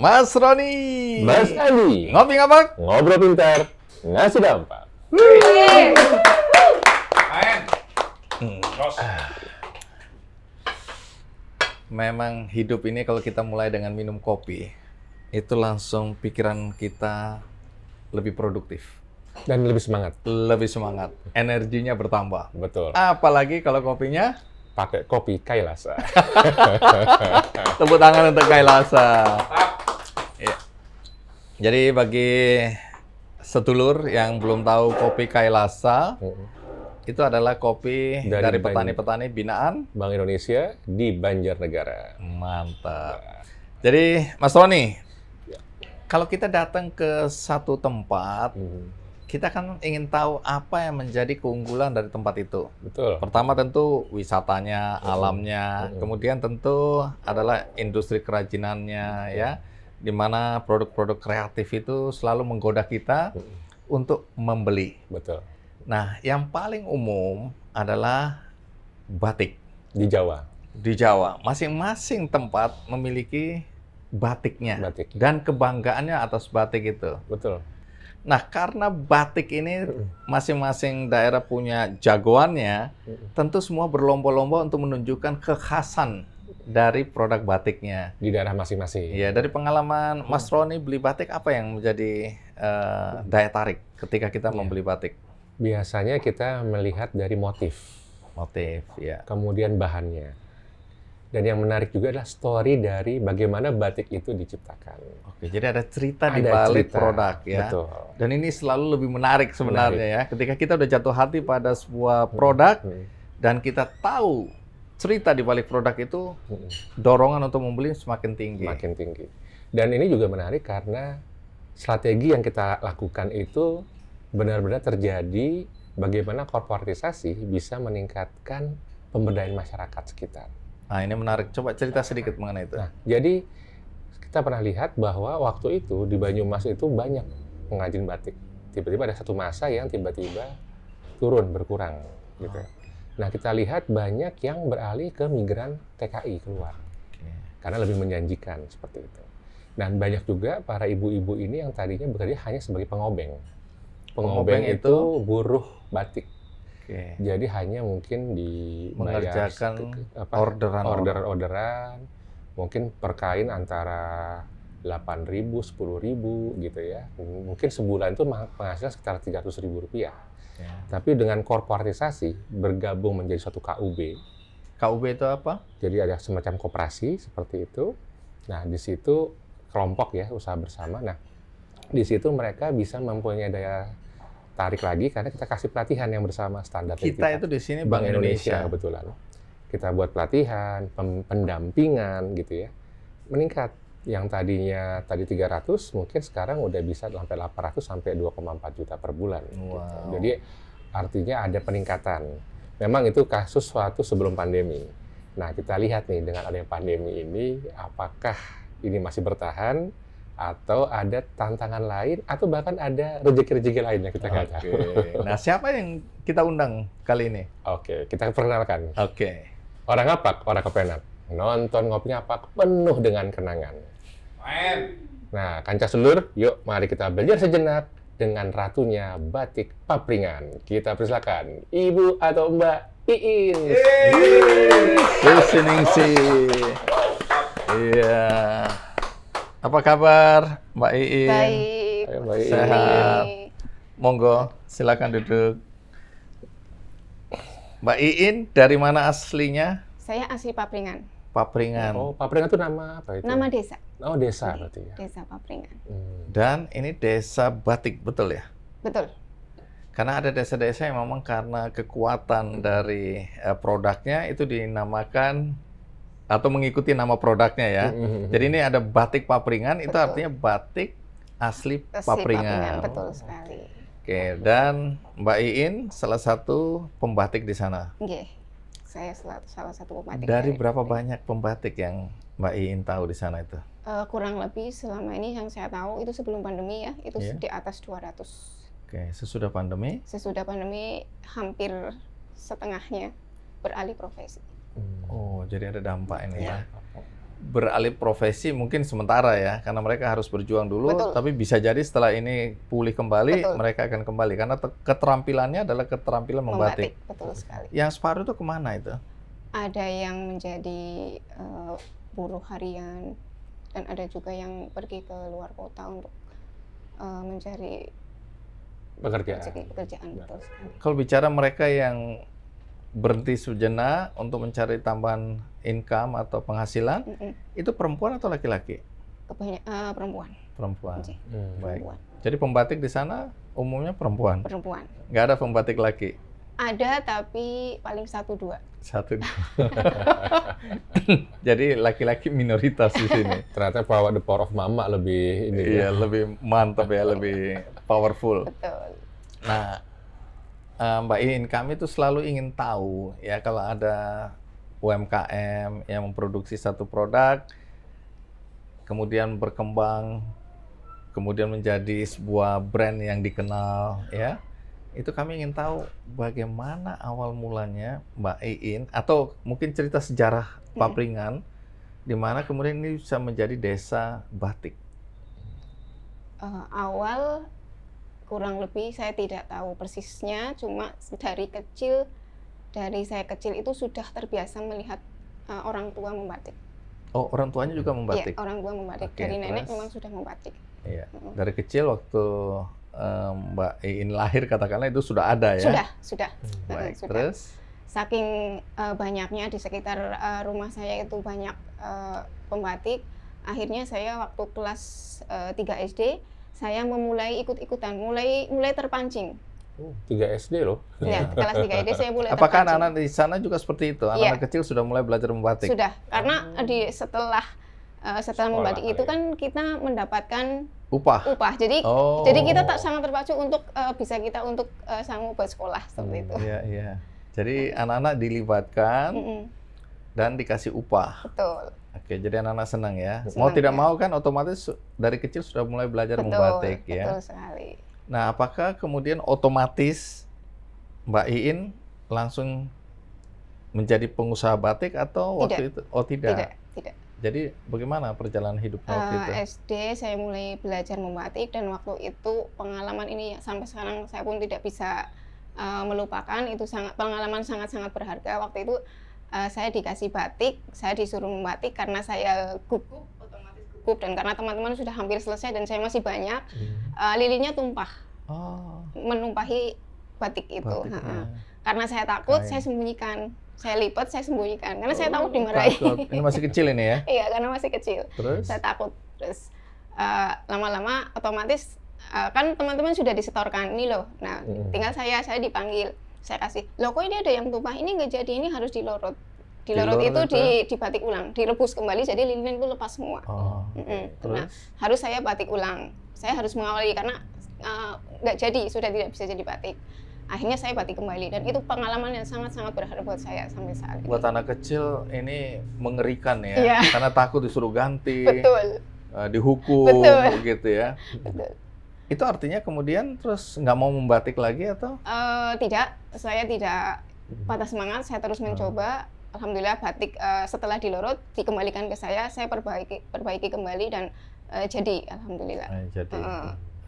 Mas Roni, Mas Andi, ngopi ngabak, ngobrol pintar, ngasih dampak. Memang hidup ini kalau kita mulai dengan minum kopi, itu langsung pikiran kita lebih produktif, Dan lebih semangat. lebih semangat, energinya bertambah. Betul. Apalagi kalau kopinya, Pakai kopi Kailasa. tepuk tangan untuk Kailasa. Ya. Jadi bagi sedulur yang belum tahu kopi Kailasa, itu adalah kopi dari petani-petani binaan Bank Indonesia di Banjarnegara. Mantap. Jadi, Mas Roni, kalau kita datang ke satu tempat, kita kan ingin tahu apa yang menjadi keunggulan dari tempat itu. Betul. Pertama tentu wisatanya, alamnya, kemudian tentu adalah industri kerajinannya, ya, di mana produk-produk kreatif itu selalu menggoda kita untuk membeli. Betul. Nah, yang paling umum adalah batik. Di Jawa. Di Jawa, masing-masing tempat memiliki batiknya Batik. dan kebanggaannya atas batik itu. Betul. Nah, karena batik ini masing-masing daerah punya jagoannya, tentu semua berlomba-lomba untuk menunjukkan kekhasan dari produk batiknya. Di daerah masing-masing. Ya, dari pengalaman Mas Roni beli batik, apa yang menjadi daya tarik ketika kita membeli batik? Biasanya kita melihat dari motif. Motif, ya. Kemudian bahannya. Dan yang menarik juga adalah story dari bagaimana batik itu diciptakan. Oke, jadi ada cerita di Ada balik cerita. produk ya. Betul. Dan ini selalu lebih menarik sebenarnya ya. Ketika kita udah jatuh hati pada sebuah produk dan kita tahu cerita di balik produk itu, dorongan untuk membeli semakin tinggi. Makin tinggi. Dan ini juga menarik karena strategi yang kita lakukan itu benar-benar terjadi bagaimana korporatisasi bisa meningkatkan pemberdayaan masyarakat sekitar. Nah, ini menarik. Coba cerita sedikit mengenai itu. Nah, jadi kita pernah lihat bahwa waktu itu di Banyumas itu banyak pengrajin batik. Tiba-tiba ada satu masa yang tiba-tiba turun, berkurang. Gitu. Nah, kita lihat banyak yang beralih ke migran TKI keluar. Karena lebih menjanjikan seperti itu. Dan banyak juga para ibu-ibu ini yang tadinya bekerja hanya sebagai pengobeng. Pengobeng itu buruh batik. Jadi hanya mungkin mengerjakan orderan, mungkin per kain antara 8.000, 10.000 gitu ya. Mungkin sebulan itu penghasilan sekitar 300.000 rupiah. Tapi dengan korporatisasi bergabung menjadi suatu KUB. KUB itu apa? Jadi ada semacam koperasi seperti itu. Nah, di situ kelompok ya, usaha bersama. Nah, di situ mereka bisa mempunyai daya tarik lagi karena kita kasih pelatihan yang bersama standar. Kita itu di sini Bank Indonesia. Kebetulan. Kita buat pelatihan, pendampingan gitu ya. Meningkat. Yang tadinya tadi 300 mungkin sekarang udah bisa sampai 800 sampai 2,4 juta per bulan. Wow. Gitu. Jadi artinya ada peningkatan. Memang itu kasus suatu sebelum pandemi. Nah, kita lihat nih dengan adanya pandemi ini apakah ini masih bertahan atau ada tantangan lain, atau bahkan ada rezeki-rezeki lain yang kita nggak tahu. Nah, siapa yang kita undang kali ini? Oke, kita perkenalkan. Oke. Orang Ngapak, orang Kepenak. Nonton Ngopi Ngapak penuh dengan kenangan. Nah, kancah sedulur, yuk mari kita belajar sejenak dengan ratunya batik Papringan. Kita persilakan Ibu atau Mbak Iin. Listening sih. Iya. Apa kabar, Mbak Iin? Baik. Ayo, Mbak Iin. Sehat. Monggo, silakan duduk. Mbak Iin, dari mana aslinya? Saya asli Papringan. Papringan. Oh, Papringan itu nama apa itu? Nama desa. Oh, desa berarti ya. Desa Papringan. Dan ini desa batik, betul ya? Betul. Karena ada desa-desa yang memang karena kekuatan dari produknya itu dinamakan atau mengikuti nama produknya ya. Jadi ini ada batik Papringan, itu artinya batik asli Papringan. Betul sekali. Oke, dan Mbak Iin salah satu pembatik di sana. Oke. Saya salah satu pembatik. Dari berapa banyak pembatik yang Mbak Iin tahu di sana itu? Kurang lebih selama ini yang saya tahu itu sebelum pandemi ya, itu di atas 200. Oke, sesudah pandemi? Sesudah pandemi hampir setengahnya beralih profesi. Oh, jadi ada dampak ini ya. beralih profesi mungkin sementara ya, karena mereka harus berjuang dulu, Betul. tapi bisa jadi setelah ini pulih kembali, Betul. mereka akan kembali. Karena keterampilannya adalah keterampilan membatik. Betul sekali. Yang separuh itu kemana itu? Ada yang menjadi buruh harian, dan ada juga yang pergi ke luar kota untuk mencari pekerjaan. Betul sekali. Kalau bicara mereka yang berhenti sejenak untuk mencari tambahan income atau penghasilan, itu perempuan atau laki-laki? Perempuan. Perempuan. Baik. Perempuan. Jadi pembatik di sana umumnya perempuan? Perempuan. Nggak ada pembatik laki? Ada, tapi paling 1-2. 1-2. Jadi laki-laki minoritas di sini. Ternyata the power of mama lebih ini. Iya, lebih mantap ya, lebih powerful. Betul. Nah, Mbak Iin, kami tuh selalu ingin tahu ya kalau ada UMKM yang memproduksi satu produk, kemudian berkembang, kemudian menjadi sebuah brand yang dikenal ya. Itu kami ingin tahu bagaimana awal mulanya Mbak Iin, atau mungkin cerita sejarah Papringan, di mana kemudian ini bisa menjadi desa batik. Awal kurang lebih saya tidak tahu persisnya, cuma dari saya kecil itu sudah terbiasa melihat orang tua membatik. Oh, orang tuanya juga membatik? Iya, orang tua membatik. Oke, dari nenek terus? memang sudah membatik. Iya. Dari kecil waktu Mbak Iin lahir katakanlah itu sudah ada ya? Sudah. Baik, Sudah. terus? Saking banyaknya di sekitar rumah saya itu banyak pembatik, akhirnya saya waktu kelas 3 SD, saya memulai ikut-ikutan, mulai terpancing. 3 SD loh. Ya, kelas 3 SD saya mulai Apakah terpancing. anak-anak di sana juga seperti itu? Anak-anak kecil sudah mulai belajar membatik? Sudah, karena setelah membatik itu kan kita mendapatkan upah. Jadi kita tak sangat terpacu untuk bisa kita untuk sanggup buat sekolah seperti itu. Iya. Jadi anak-anak dilibatkan dan dikasih upah. Betul. Oke, jadi anak-anak senang ya. Senang, Mau tidak ya. mau kan otomatis dari kecil sudah mulai belajar membatik ya. Betul sekali. Nah, apakah kemudian otomatis Mbak Iin langsung menjadi pengusaha batik atau waktu itu? Oh, tidak. Tidak. Jadi bagaimana perjalanan hidupnya waktu itu? SD saya mulai belajar membatik, dan waktu itu pengalaman ini sampai sekarang saya pun tidak bisa melupakan. Itu pengalaman sangat-sangat berharga. Waktu itu saya dikasih batik, saya disuruh membatik karena saya gugup, otomatis gugup, dan karena teman-teman sudah hampir selesai dan saya masih banyak, lilinnya tumpah, menumpahi batik itu. Karena saya takut, saya sembunyikan. Saya lipat, saya sembunyikan, karena saya takut dimarahi. Ini masih kecil ini ya? Iya, karena masih kecil. Terus? Saya takut. Terus lama-lama otomatis kan teman-teman sudah disetorkan ini loh. Nah, tinggal saya dipanggil. Saya kasih, loh kok ini ada yang tumpah, ini nggak jadi, ini harus dilorot. Dilorot itu dibatik ulang, direbus kembali, jadi lilin itu lepas semua. Nah, harus saya batik ulang. Saya harus mengawali karena nggak jadi, sudah tidak bisa jadi batik. Akhirnya saya batik kembali, dan itu pengalaman yang sangat-sangat berharga buat saya sampai saat ini. Buat anak kecil ini mengerikan ya, Iya. karena takut disuruh ganti, Betul. Dihukum, Betul. gitu ya. Betul. Itu artinya kemudian terus nggak mau membatik lagi atau? Tidak, saya tidak patah semangat, saya terus mencoba. Alhamdulillah batik setelah dilorot dikembalikan ke saya perbaiki kembali, dan jadi alhamdulillah. Jadi.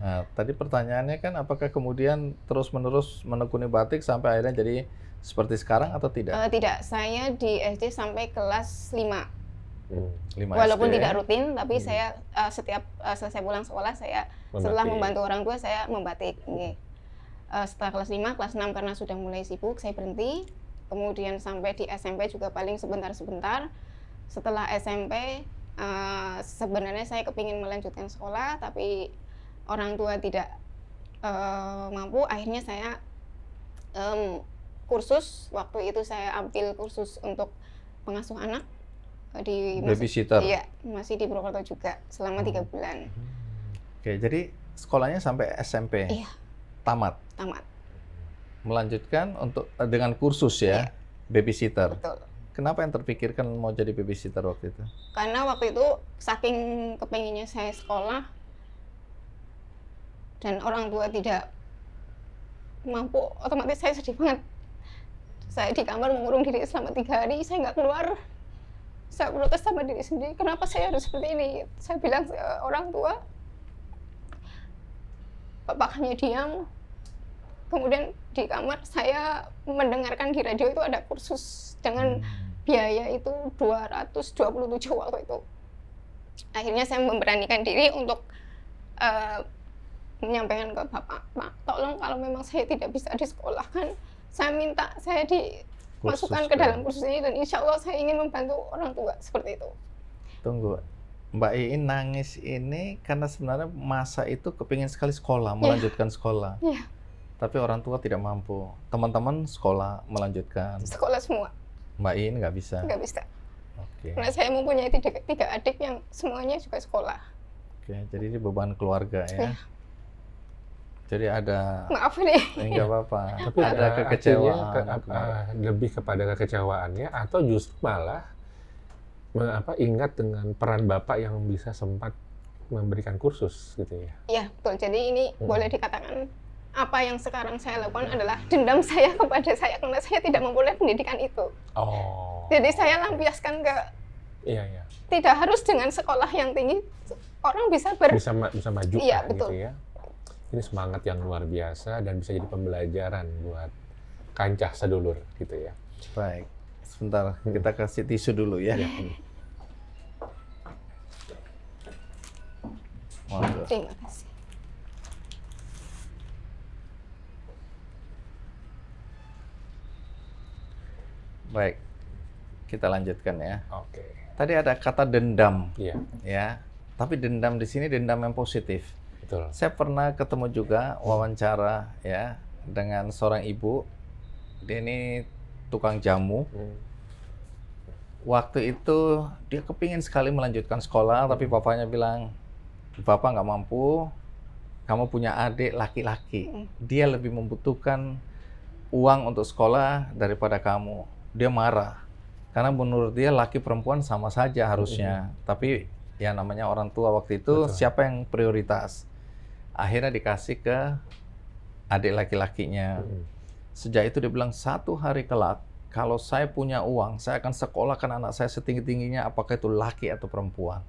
Nah, tadi pertanyaannya kan apakah kemudian terus-menerus menekuni batik sampai akhirnya jadi seperti sekarang atau tidak? Tidak, saya di SD sampai kelas 5. 5 Walaupun SD. tidak rutin, tapi saya setiap selesai pulang sekolah, saya setelah membantu orang tua, saya membatik. Setelah kelas 5, kelas 6 karena sudah mulai sibuk, saya berhenti. Kemudian sampai di SMP juga paling sebentar-sebentar. Setelah SMP, sebenarnya saya kepingin melanjutkan sekolah, tapi orang tua tidak mampu. Akhirnya saya kursus. Waktu itu saya ambil kursus untuk pengasuh anak di babysitter. Iya, masih di Purwokerto juga selama 3 bulan. Oke, jadi sekolahnya sampai SMP. Iya. Tamat. Melanjutkan dengan kursus ya, babysitter. Betul. Kenapa yang terpikirkan mau jadi babysitter waktu itu? Karena waktu itu saking kepenginnya saya sekolah dan orang tua tidak mampu, otomatis saya sedih banget. Saya di kamar mengurung diri selama 3 hari, saya nggak keluar. Saya protes sama diri sendiri, kenapa saya harus seperti ini? Saya bilang ke orang tua, bapaknya diam. Kemudian di kamar saya mendengarkan di radio itu ada kursus dengan biaya itu 227 waktu itu. Akhirnya saya memberanikan diri untuk menyampaikan ke bapak, Pak, tolong kalau memang saya tidak bisa disekolahkan, saya minta saya dimasukkan ke dalam kursus ini, dan insya Allah saya ingin membantu orang tua seperti itu. Tunggu, Mbak Iin nangis ini karena sebenarnya masa itu kepingin sekali sekolah, melanjutkan sekolah. Tapi orang tua tidak mampu. Teman-teman sekolah melanjutkan. Sekolah semua. Mbak Iin nggak bisa? Nggak bisa. Oke. Karena saya mempunyai tiga adik yang semuanya juga sekolah. Oke, jadi ini beban keluarga ya. Jadi ada... Maaf nih. Nggak apa-apa. Tapi ada kekecewaan. Lebih kepada kekecewaannya, atau justru malah ingat dengan peran Bapak yang bisa sempat memberikan kursus gitu ya? Iya, betul. Jadi ini boleh dikatakan apa yang sekarang saya lakukan adalah dendam saya kepada saya karena saya tidak memperoleh pendidikan itu. Oh. Jadi saya lampiaskan ke tidak harus dengan sekolah yang tinggi, orang bisa maju betul. Gitu ya. Ini semangat yang luar biasa dan bisa jadi pembelajaran buat kancah sedulur gitu ya. Baik, sebentar kita kasih tisu dulu ya. Terima kasih. Baik, kita lanjutkan ya. Oke. Tadi ada kata dendam, Iya. Ya. Tapi dendam di sini dendam yang positif. Betul. Saya pernah ketemu juga wawancara ya dengan seorang ibu. Dia ini tukang jamu. Waktu itu dia kepingin sekali melanjutkan sekolah, tapi bapaknya bilang, Bapak nggak mampu. Kamu punya adik laki-laki. Dia lebih membutuhkan uang untuk sekolah daripada kamu. Dia marah. Karena menurut dia laki perempuan sama saja harusnya. Tapi ya namanya orang tua waktu itu, siapa yang prioritas? Akhirnya dikasih ke adik laki-lakinya. Sejak itu dia bilang, satu hari kelak, kalau saya punya uang, saya akan sekolahkan anak saya setinggi-tingginya, apakah itu laki atau perempuan.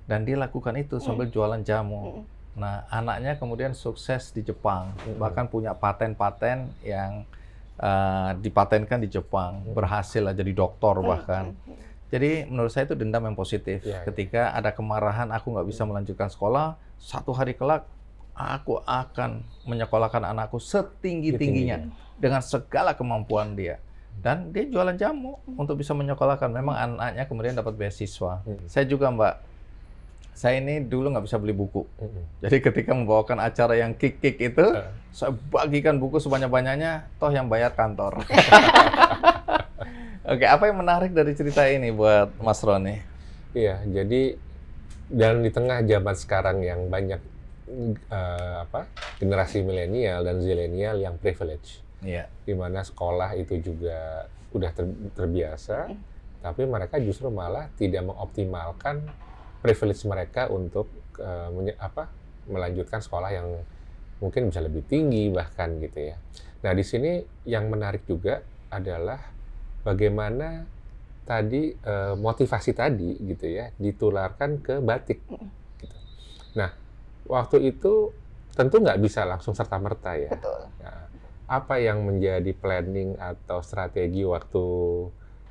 Dan dia lakukan itu sambil jualan jamu. Nah, anaknya kemudian sukses di Jepang. Bahkan punya paten-paten yang dipatenkan di Jepang, berhasil jadi doktor bahkan. Jadi menurut saya itu dendam yang positif. Ketika ada kemarahan, aku nggak bisa melanjutkan sekolah, satu hari kelak aku akan menyekolahkan anakku setinggi-tingginya dengan segala kemampuan dia. Dan dia jualan jamu untuk bisa menyekolahkan. Memang anaknya kemudian dapat beasiswa. Saya juga, Mbak, saya ini dulu nggak bisa beli buku. Jadi ketika membawakan acara yang kick-kick itu, saya bagikan buku sebanyak-banyaknya, toh yang bayar kantor. Oke, apa yang menarik dari cerita ini buat Mas Roni? Iya, jadi dan di tengah zaman sekarang yang banyak generasi milenial dan zilenial yang privilege, di mana sekolah itu juga udah terbiasa, tapi mereka justru malah tidak mengoptimalkan privilege mereka untuk melanjutkan sekolah yang mungkin bisa lebih tinggi bahkan gitu ya. Nah, di sini yang menarik juga adalah bagaimana tadi motivasi tadi gitu ya ditularkan ke batik. Gitu. Nah, waktu itu tentu nggak bisa langsung serta-merta ya. Betul. Nah, apa yang menjadi planning atau strategi waktu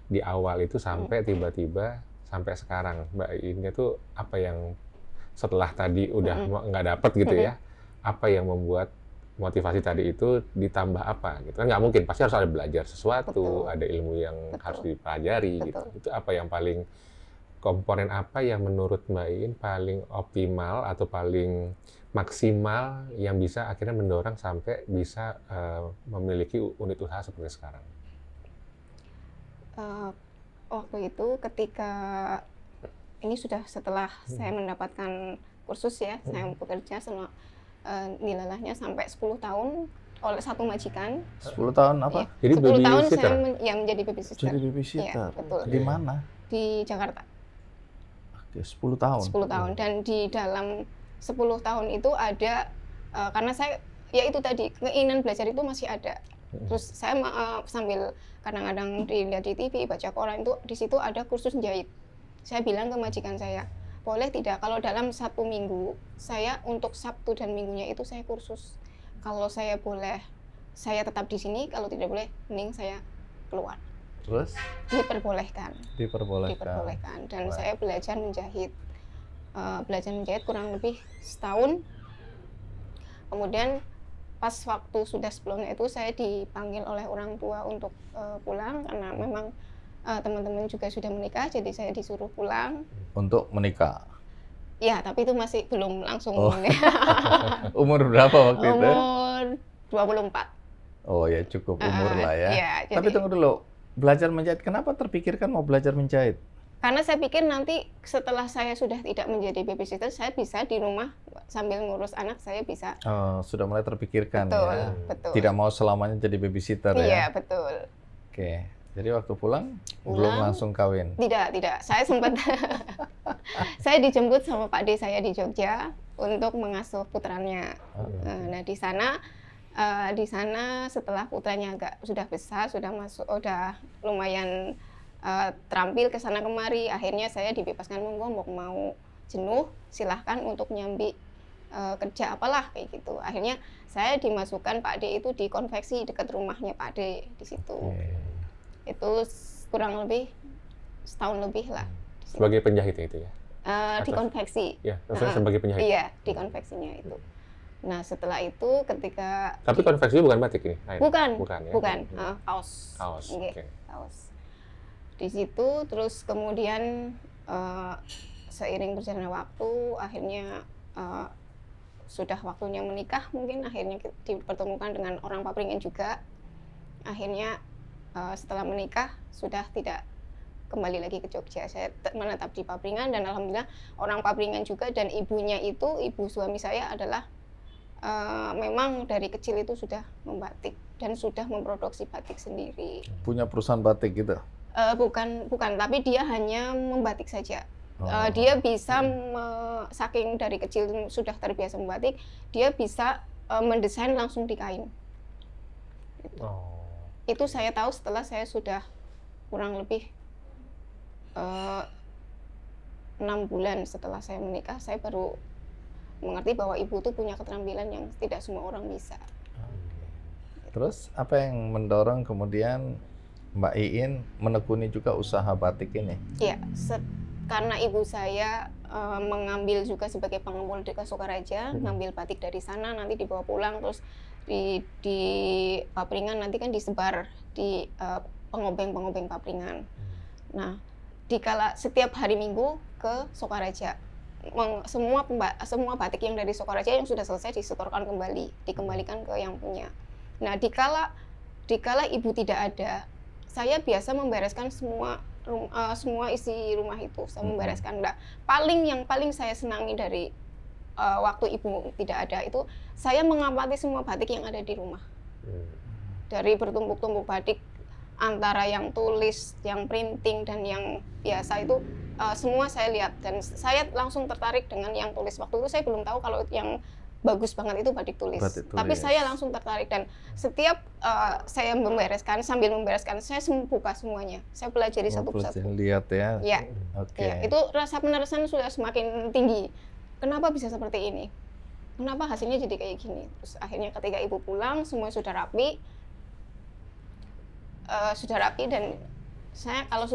di awal itu sampai tiba-tiba sampai sekarang, Mbak Iinnya tuh apa yang setelah tadi udah nggak dapet gitu ya, apa yang membuat motivasi tadi itu ditambah apa gitu kan? Nggak mungkin, pasti harus ada belajar sesuatu, ada ilmu yang harus dipelajari gitu. Itu apa yang paling, komponen apa yang menurut Mbak Iin paling optimal atau paling maksimal yang bisa akhirnya mendorong sampai bisa memiliki unit usaha seperti sekarang? Waktu itu ketika ini sudah setelah saya mendapatkan kursus ya, saya bekerja sama nilalahnya sampai 10 tahun oleh satu majikan. 10 tahun apa? Ya, 10 tahun saya menjadi babysitter. Jadi babysitter? Ya, betul. Di mana? Di Jakarta. Oke, 10 tahun? 10 tahun. Dan di dalam 10 tahun itu ada, karena saya, ya itu tadi, keinginan belajar itu masih ada. Terus saya sambil kadang-kadang dilihat di TV, baca koran itu di situ ada kursus jahit. Saya bilang ke majikan saya, boleh tidak kalau dalam 1 minggu saya untuk Sabtu dan Minggunya itu saya kursus. Kalau saya boleh, saya tetap di sini. Kalau tidak boleh, mending saya keluar. Terus Diperbolehkan. diperbolehkan. Dan Baik. saya belajar menjahit. Kurang lebih setahun. Kemudian pas waktu sudah sebelumnya itu saya dipanggil oleh orang tua untuk pulang karena memang teman-teman juga sudah menikah, jadi saya disuruh pulang. Untuk menikah. Ya, tapi itu masih belum langsung. Oh. Umur berapa waktu itu? Umur 24. Oh ya, cukup umur lah ya. Iya, Tapi jadi- tunggu dulu, belajar menjahit, kenapa terpikirkan mau belajar menjahit? Karena saya pikir nanti setelah saya sudah tidak menjadi babysitter, saya bisa di rumah sambil ngurus anak, saya bisa. Oh, sudah mulai terpikirkan Betul, ya. betul. Tidak mau selamanya jadi babysitter ya. Iya, betul. Oke. Jadi waktu pulang belum Pulang. langsung kawin. Tidak. Saya sempat saya dijemput sama Pak D saya di Jogja untuk mengasuh putranya. Nah, di sana setelah putranya agak sudah besar, sudah lumayan terampil ke sana kemari, akhirnya saya dibebaskan, monggo mau jenuh silahkan untuk nyambi kerja apalah kayak gitu. Akhirnya saya dimasukkan Pak D itu di konveksi dekat rumahnya Pak D di situ. Itu kurang lebih setahun lebih lah. Di situ. Sebagai penjahit itu ya? Di Atau- konveksi. Ya, maksudnya sebagai penjahit. Iya, di konveksinya itu. Nah, setelah itu ketika Tapi konveksinya bukan batik ini? Lain? bukan, ya? kaos. Kaos, Nggih, oke. kaos. Di situ terus kemudian seiring berjalannya waktu, akhirnya sudah waktunya menikah, mungkin akhirnya dipertemukan dengan orang Papringan juga. Akhirnya setelah menikah sudah tidak kembali lagi ke Jogja. Saya menetap di Papringan dan alhamdulillah orang Papringan juga, dan ibunya itu, ibu suami saya adalah memang dari kecil itu sudah membatik dan sudah memproduksi batik sendiri. Punya perusahaan batik gitu. Bukan, tapi dia hanya membatik saja. Oh. Dia bisa saking dari kecil sudah terbiasa membatik, dia bisa mendesain langsung di kain. Oh. Itu saya tahu setelah saya sudah kurang lebih 6 bulan setelah saya menikah, saya baru mengerti bahwa ibu itu punya keterampilan yang tidak semua orang bisa. Terus apa yang mendorong kemudian Mbak Iin menekuni juga usaha batik ini? Iya, karena ibu saya mengambil juga sebagai pengumpul di Sukaraja, ngambil batik dari sana, nanti dibawa pulang, terus di Papringan nanti kan disebar di pengobeng Papringan. Nah, setiap hari Minggu ke Sukaraja, semua batik yang dari Sukaraja yang sudah selesai disetorkan kembali, dikembalikan ke yang punya. Nah, dikala ibu tidak ada, saya biasa membereskan semua isi rumah itu, saya membereskan. Nah, yang paling saya senangi dari waktu ibu tidak ada itu, saya mengamati semua batik yang ada di rumah. Dari bertumpuk-tumpuk batik, antara yang tulis, yang printing, dan yang biasa itu, semua saya lihat. Dan saya langsung tertarik dengan yang tulis. Waktu itu saya belum tahu kalau yang bagus banget itu batik tulis. Tapi saya langsung tertarik, dan setiap saya sambil membereskan, saya buka semuanya. Saya pelajari satu persatu. Lihat ya. Ya, Oke. ya, itu rasa penerusan sudah semakin tinggi. Kenapa bisa seperti ini? Kenapa hasilnya jadi kayak gini? Terus akhirnya ketika ibu pulang, semua sudah rapi. Dan saya kalau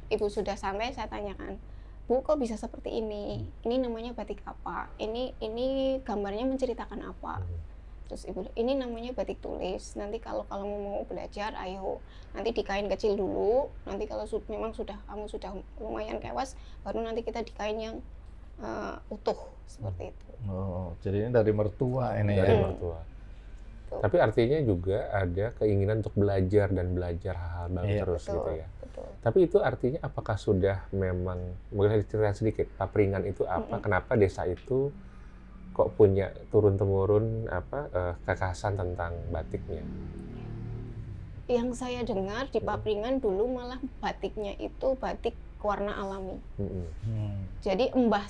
ibu sudah santai, saya tanyakan, Bu, kok bisa seperti ini? Ini namanya batik apa? Ini gambarnya menceritakan apa? Terus ibu, ini namanya batik tulis. Nanti kalau mau belajar, ayo. Nanti di kain kecil dulu. Nanti kalau memang kamu sudah lumayan kewas, baru nanti kita di kain yang utuh seperti itu. Oh, jadi ini dari mertua ini Dari ya. mertua. Tapi artinya juga ada keinginan untuk belajar dan belajar hal-hal baru terus betul, gitu ya. Betul. Tapi itu artinya apakah sudah memang, boleh cerita sedikit, Papringan itu apa? Kenapa desa itu kok punya turun-temurun kekhasan tentang batiknya? Yang saya dengar di Papringan dulu malah batiknya itu batik warna alami. Jadi mbah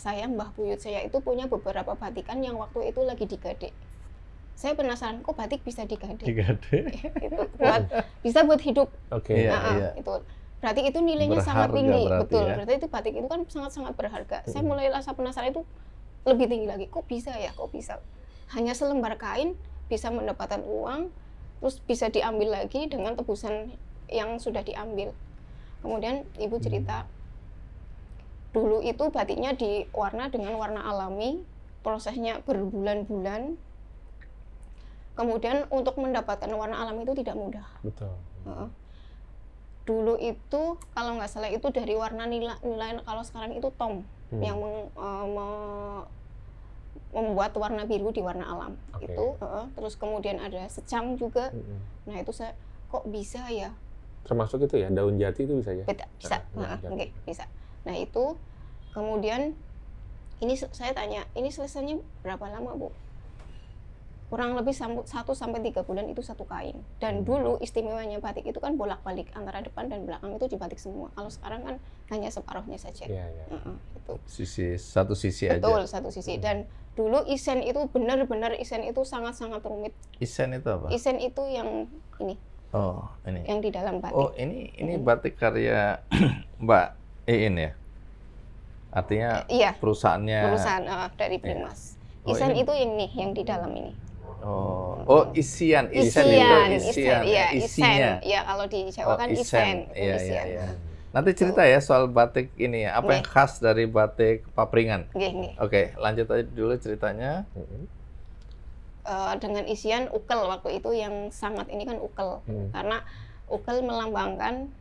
buyut saya itu punya beberapa batikan yang waktu itu lagi digadek. saya penasaran kok batik bisa digade. Digade. Itu bisa buat hidup. Oke. Iya. Itu berarti itu nilainya sangat Berharga tinggi, berarti betul. ya. Berarti itu batik itu kan sangat-sangat berharga. Saya mulai rasa penasaran itu lebih tinggi lagi. Kok bisa ya? Kok bisa? Hanya selembar kain bisa mendapatkan uang, terus bisa diambil lagi dengan tebusan yang sudah diambil. Kemudian ibu cerita, dulu itu batiknya diwarna dengan warna alami, prosesnya berbulan-bulan. Kemudian untuk mendapatkan warna alami itu tidak mudah. Betul. Dulu itu kalau nggak salah itu dari warna nilai, kalau sekarang itu tom yang membuat warna biru di warna alam. Itu terus kemudian ada secang juga. Nah itu saya kok bisa ya? Termasuk itu ya, daun jati itu bisa ya? Bisa. Oke, bisa. Nah itu kemudian ini saya tanya, ini selesainya berapa lama, Bu? Kurang lebih 1 sampai 3 bulan itu satu kain. Dan dulu istimewanya batik itu kan bolak-balik antara depan dan belakang itu dibatik semua. Kalau sekarang kan hanya separuhnya saja. Itu. Satu sisi aja. Betul, satu sisi. Dan dulu isen itu benar-benar isen itu sangat-sangat rumit. Isen itu apa? Isen itu yang ini. Oh, ini. Yang di dalam batik. Oh, ini batik karya Mbak Iin ya? Artinya perusahaannya. Perusahaan dari Pringmas. Isen itu yang nih, yang di dalam ini. Isian. Iya, isen. Ya, kalau di Jawa kan isen. Iya. Nanti cerita ya soal batik ini, apa yang khas dari batik Papringan. Oke, lanjut aja dulu ceritanya. Dengan isian ukel waktu itu yang sangat ini kan ukel. Karena ukel melambangkan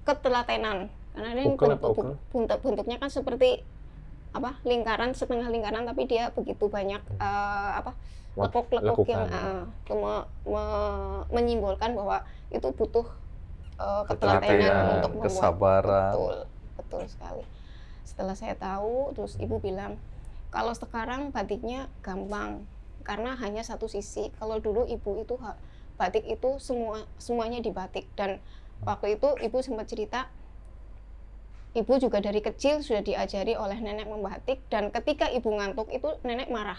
ketelatenan. Karena ini bentuknya kan seperti lingkaran, setengah lingkaran, tapi dia begitu banyak lekuk-lekuk yang menyimbolkan bahwa itu butuh ketelatenan untuk membuat. Kesabaran. Betul sekali. Setelah saya tahu, terus ibu bilang kalau sekarang batiknya gampang karena hanya satu sisi. Kalau dulu ibu itu batik itu semuanya dibatik, dan waktu itu ibu sempat cerita ibu juga dari kecil sudah diajari oleh nenek membatik, dan ketika ibu ngantuk itu nenek marah.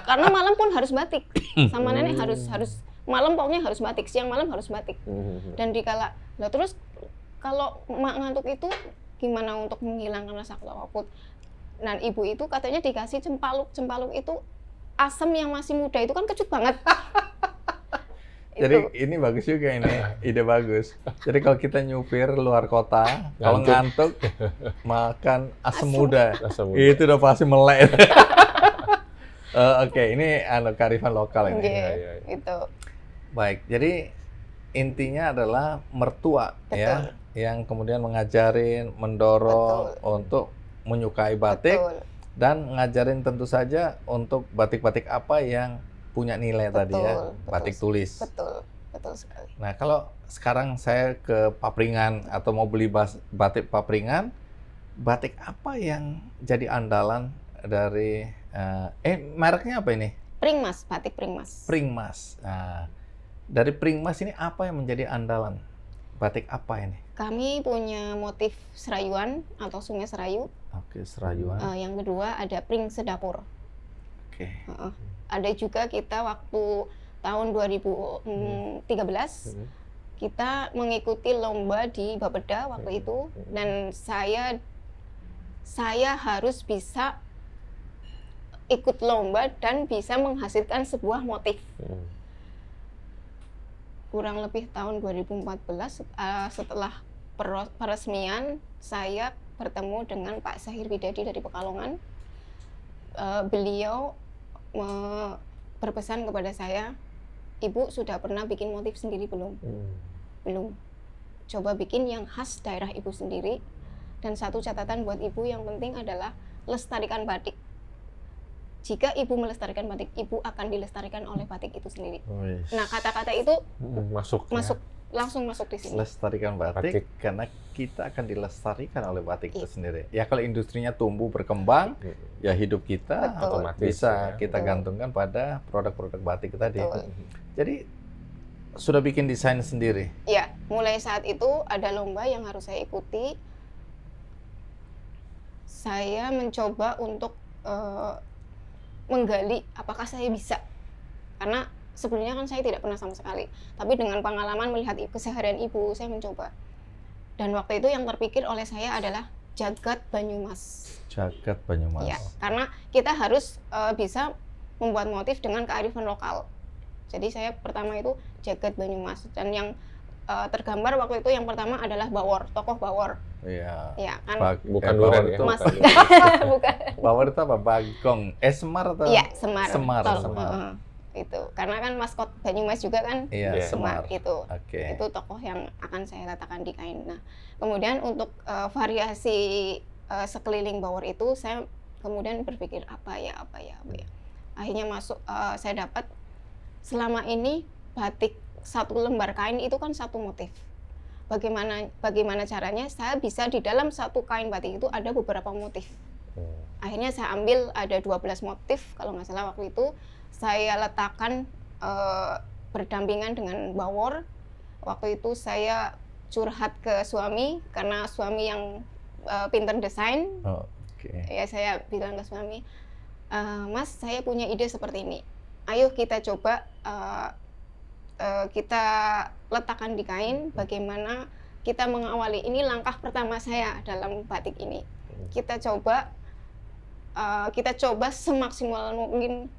Karena malam pun harus batik. Sama nenek harus malam pokoknya harus batik, siang malam harus batik. Dan terus kalau mak ngantuk itu gimana untuk menghilangkan rasa takut? Dan ibu itu katanya dikasih cempaluk itu asam yang masih muda itu kan kecut banget. Jadi ini bagus juga ini, ide bagus. Jadi kalau kita nyupir luar kota, kalau ngantuk makan asam muda, itu udah pasti melek. Oke, ini kearifan lokal ini. Itu. Baik, jadi intinya adalah mertua ya, yang kemudian mengajarin, mendorong untuk menyukai batik dan ngajarin tentu saja untuk batik-batik apa yang punya nilai tadi ya, batik tulis. Betul sekali. Nah, kalau sekarang saya ke Papringan atau mau beli batik Papringan, batik apa yang jadi andalan dari mereknya apa ini? Pringmas, batik Pringmas. Pringmas. Nah, dari Pringmas ini apa yang menjadi andalan? Batik apa ini? Kami punya motif serayuan atau sungai Serayu. Oke, serayuan. Yang kedua ada Pring Sedapur. Oke. Ada juga kita waktu tahun 2013 kita mengikuti lomba di Bapeda waktu itu, dan saya harus bisa ikut lomba dan bisa menghasilkan sebuah motif. Kurang lebih tahun 2014 setelah peresmian saya bertemu dengan Pak Zahir Widadi dari Pekalongan. Beliau berpesan kepada saya, Ibu sudah pernah bikin motif sendiri belum? Belum. Coba bikin yang khas daerah Ibu sendiri. Dan satu catatan buat Ibu yang penting adalah lestarikan batik. Jika Ibu melestarikan batik, Ibu akan dilestarikan oleh batik itu sendiri. Nah, kata-kata itu langsung masuk di sini. Lestarikan batik karena kita akan dilestarikan oleh batik itu sendiri. Ya kalau industrinya tumbuh berkembang, ya hidup kita otomatis bisa kita gantungkan pada produk-produk batik tadi. Jadi sudah bikin desain sendiri. Ya, mulai saat itu ada lomba yang harus saya ikuti. Saya mencoba untuk menggali apakah saya bisa, karena sebelumnya kan saya tidak pernah sama sekali, tapi dengan pengalaman melihat keseharian ibu saya mencoba, dan waktu itu yang terpikir oleh saya adalah Jagat Banyumas. Jagat Banyumas. Ya, karena kita harus bisa membuat motif dengan kearifan lokal. Jadi saya pertama itu Jagat Banyumas, dan yang tergambar waktu itu yang pertama adalah Bawor, tokoh Bawor. Iya. Ya kan. Bukan Bawor Duren ya. itu. Mas, bukan. Bawor itu apa? Bagong. Semar Semar atau? Iya, Semar. Semar. Tol- Semar. itu karena kan maskot Banyumas juga kan. Iya, Iya. Semar. Itu. Oke. Itu tokoh yang akan saya letakkan di kain. Nah, kemudian untuk variasi sekeliling Bawor itu saya kemudian berpikir apa ya. Akhirnya masuk saya dapat selama ini batik satu lembar kain itu kan satu motif. Bagaimana caranya saya bisa di dalam satu kain batik itu ada beberapa motif. Akhirnya saya ambil ada 12 motif kalau nggak salah waktu itu, saya letakkan berdampingan dengan Bawor. Waktu itu saya curhat ke suami karena suami yang pinter desain. Oh, oke. Ya saya bilang ke suami, Mas saya punya ide seperti ini. Ayo kita coba kita letakkan di kain, bagaimana kita mengawali. Ini langkah pertama saya dalam batik ini. Kita coba semaksimal mungkin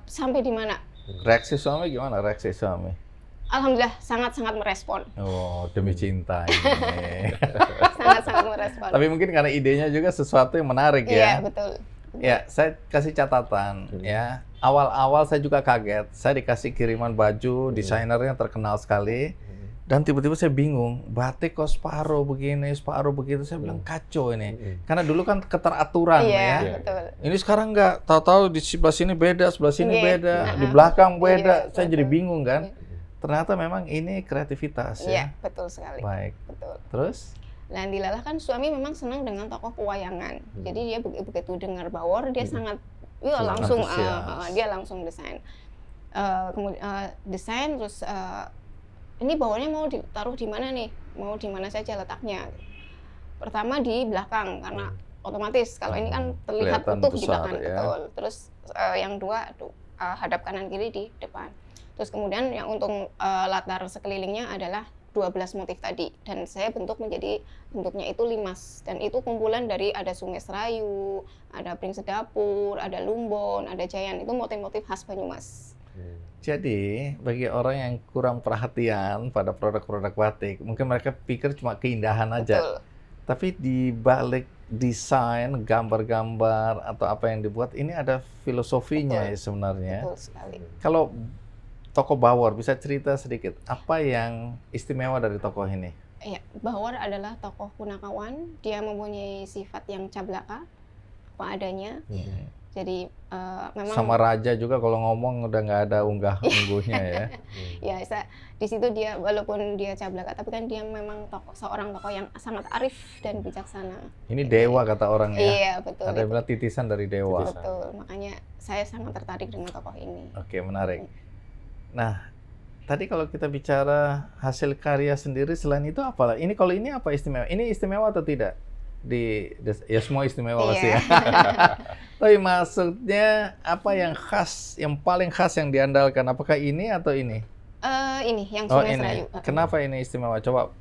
sampai di mana. Reaksi suami gimana? Reaksi suami? Alhamdulillah sangat-sangat merespon. Oh, demi cinta ini. Sangat-sangat merespon. Tapi mungkin karena idenya juga sesuatu yang menarik Iya, ya. betul. Ya, saya kasih catatan ya. Awal-awal saya juga kaget. Saya dikasih kiriman baju, desainernya terkenal sekali. Dan tiba-tiba saya bingung, batik kok separuh begini, separuh begitu. Saya bilang kacau ini. Karena dulu kan keteraturan Iya, ya. betul. Ini sekarang nggak, tahu-tahu di sebelah sini beda, sebelah sini Iya. beda, di belakang beda. Iya, Saya jadi betul. bingung kan. Iya. Ternyata memang ini kreativitas Iya, ya. betul sekali. Baik. Betul. Terus? Nah, Dilalah kan suami memang senang dengan tokoh pewayangan. Jadi dia begitu dengar Bawor, dia sangat langsung antusias. dia langsung desain. Kemudian desain terus ini Bawornya mau ditaruh di mana nih? Mau di mana saja letaknya? Pertama di belakang karena otomatis kalau ini kan terlihat Kelihatan utuh di besar, belakang, ya. betul. Terus yang dua hadap kanan kiri di depan. Terus kemudian yang untuk latar sekelilingnya adalah 12 motif tadi, dan saya bentuknya itu limas, dan itu kumpulan dari ada Sungai Serayu, ada Pring Sedapur, ada Lumbon, ada Jayan, itu motif-motif khas Banyumas. Jadi, bagi orang yang kurang perhatian pada produk-produk batik, mungkin mereka pikir cuma keindahan aja. Betul. Tapi di balik desain, gambar-gambar, atau apa yang dibuat, ini ada filosofinya Betul. ya sebenarnya. Betul sekali. Kalau tokoh Bawor, bisa cerita sedikit, apa yang istimewa dari tokoh ini? Ya, Bawor adalah tokoh punakawan, dia mempunyai sifat yang cablaka, apa adanya. Jadi memang Sama raja juga kalau ngomong udah nggak ada unggah-ungguhnya ya. ya di situ dia walaupun dia cablaka, tapi kan dia memang seorang tokoh yang sangat arif dan bijaksana. Ini dewa kata orang ya. Iya, betul. Ada yang bilang titisan dari dewa. Betul, makanya saya sangat tertarik dengan tokoh ini. Oke, menarik. Nah, tadi kalau kita bicara hasil karya sendiri, selain itu apa? Ini kalau ini apa istimewa? Ini istimewa atau tidak? Ya semua istimewa pasti ya. Tapi maksudnya apa yang khas, yang paling khas yang diandalkan? Apakah ini atau ini? Ini yang Oh Sungai ini. Serayu. Kenapa ini istimewa? Coba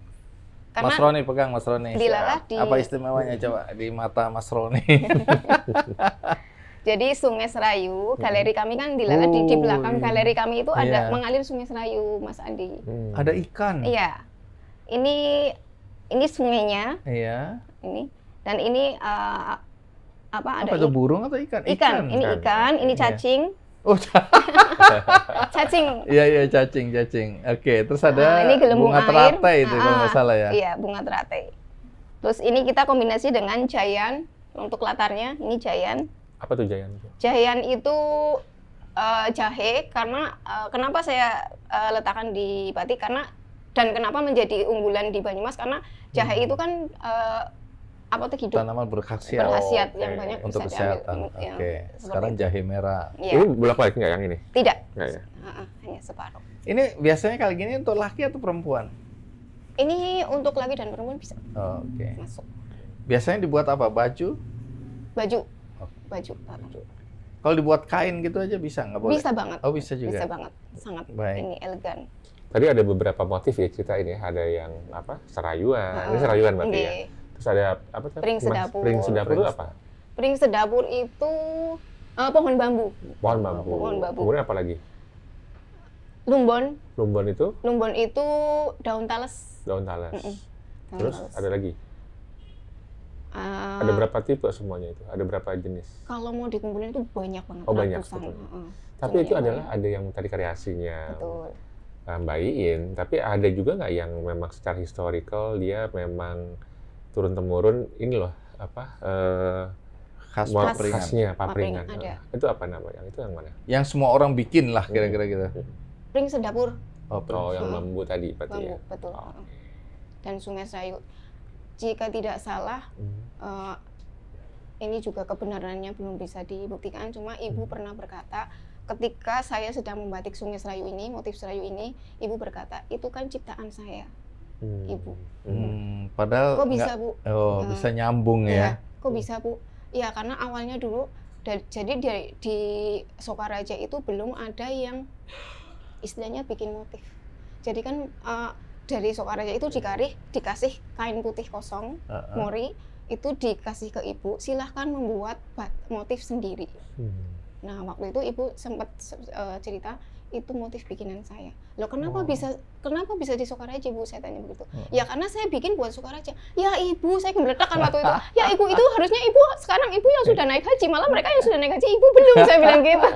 Karena Mas Roni pegang, Mas Roni. Dilalah di Apa istimewanya coba di mata Mas Roni? Jadi Sungai Serayu, galeri kami kan Dilalah di belakang iya. galeri kami itu ada Iya. mengalir Sungai Serayu, Mas Andi. Ada ikan. Iya. Ini sungainya, Iya. ini. Dan ini apa ada Apa itu burung atau ikan? ikan. Ini ikan, ini Iya. cacing. Oh, Cacing. iya cacing. Oke, terus ada ini gelembung bunga air. teratai itu kalau nggak salah ya. Iya, bunga teratai. Terus ini kita kombinasi dengan Jayan untuk latarnya. Ini Jayan. Apa tuh Jayan? Jayan itu jahe, karena kenapa saya letakkan di batik dan kenapa menjadi unggulan di Banyumas, karena jahe itu kan hidup, Tanaman berkhasiat berkhasiat yang oke. banyak untuk bisa diambil. kesehatan. Ya, Oke. seperti Sekarang itu. jahe merah. Iya. Ini bolak-balik nggak yang ini? Tidak. Nggak ya? Hanya separuh. Ini biasanya kali gini untuk laki atau perempuan? Ini untuk laki dan perempuan bisa Oh, oke. masuk. Biasanya dibuat apa? Baju? Baju. Oh. Baju. Kalau dibuat kain gitu aja bisa nggak boleh? Bisa banget. Oh bisa juga. Bisa banget, sangat Baik. ini elegan. Tadi ada beberapa motif ya cerita ini. Ada yang apa? Serayuan. Ini serayuan berarti ya. Nggih. Terus ada apa tuh? Pring sedapur. Pring sedapur itu apa? Pring sedapur itu pohon bambu. Pohon bambu. Pohon bambu. Kemudian apa lagi? Lumbon. Lumbon itu Daun tales. daun talas. Daun Terus tales. ada lagi? Ada berapa tipe semuanya itu? Ada berapa jenis? Kalau mau dikumpulin itu banyak banget. Oh, banyak, ratusan. betul. Tapi itu Banyak. adalah ada yang tadi kreasinya Betul. Mbak Iin, tapi ada juga nggak yang memang secara historical dia memang turun-temurun ini loh apa Khas Khas. papringan. khasnya papringan. Papringan, ada. Itu apa namanya? Itu yang mana? Yang semua orang bikin lah kira-kira gitu. Pring sedapur Oh, Oh, yang bambu tadi berarti bambu, ya. betul. Oh. Dan Sungai Serayu. Jika tidak salah, ini juga kebenarannya belum bisa dibuktikan. Cuma ibu pernah berkata, ketika saya sedang membatik Sungai Serayu ini, motif Serayu ini, ibu berkata, itu kan ciptaan saya, ibu. Padahal Kok bisa, nggak- Bu? Oh, bisa nyambung Ya, ya. kok bisa, Bu? Ya, karena awalnya dulu, jadi di Sokaraja itu belum ada yang istilahnya bikin motif. Jadi kan dari Sokaraja itu dikasih kain putih kosong, mori, itu dikasih ke ibu, silahkan membuat motif sendiri. Nah, waktu itu ibu sempat cerita, itu motif bikinan saya. Loh, kenapa bisa di Sokaraja, Bu? Saya tanya begitu. Ya karena saya bikin buat Sokaraja. Ya ibu, saya gembletakkan waktu itu. Ya ibu, itu harusnya ibu, sekarang ibu yang sudah naik haji, malah mereka yang sudah naik haji, ibu belum, saya bilang gitu.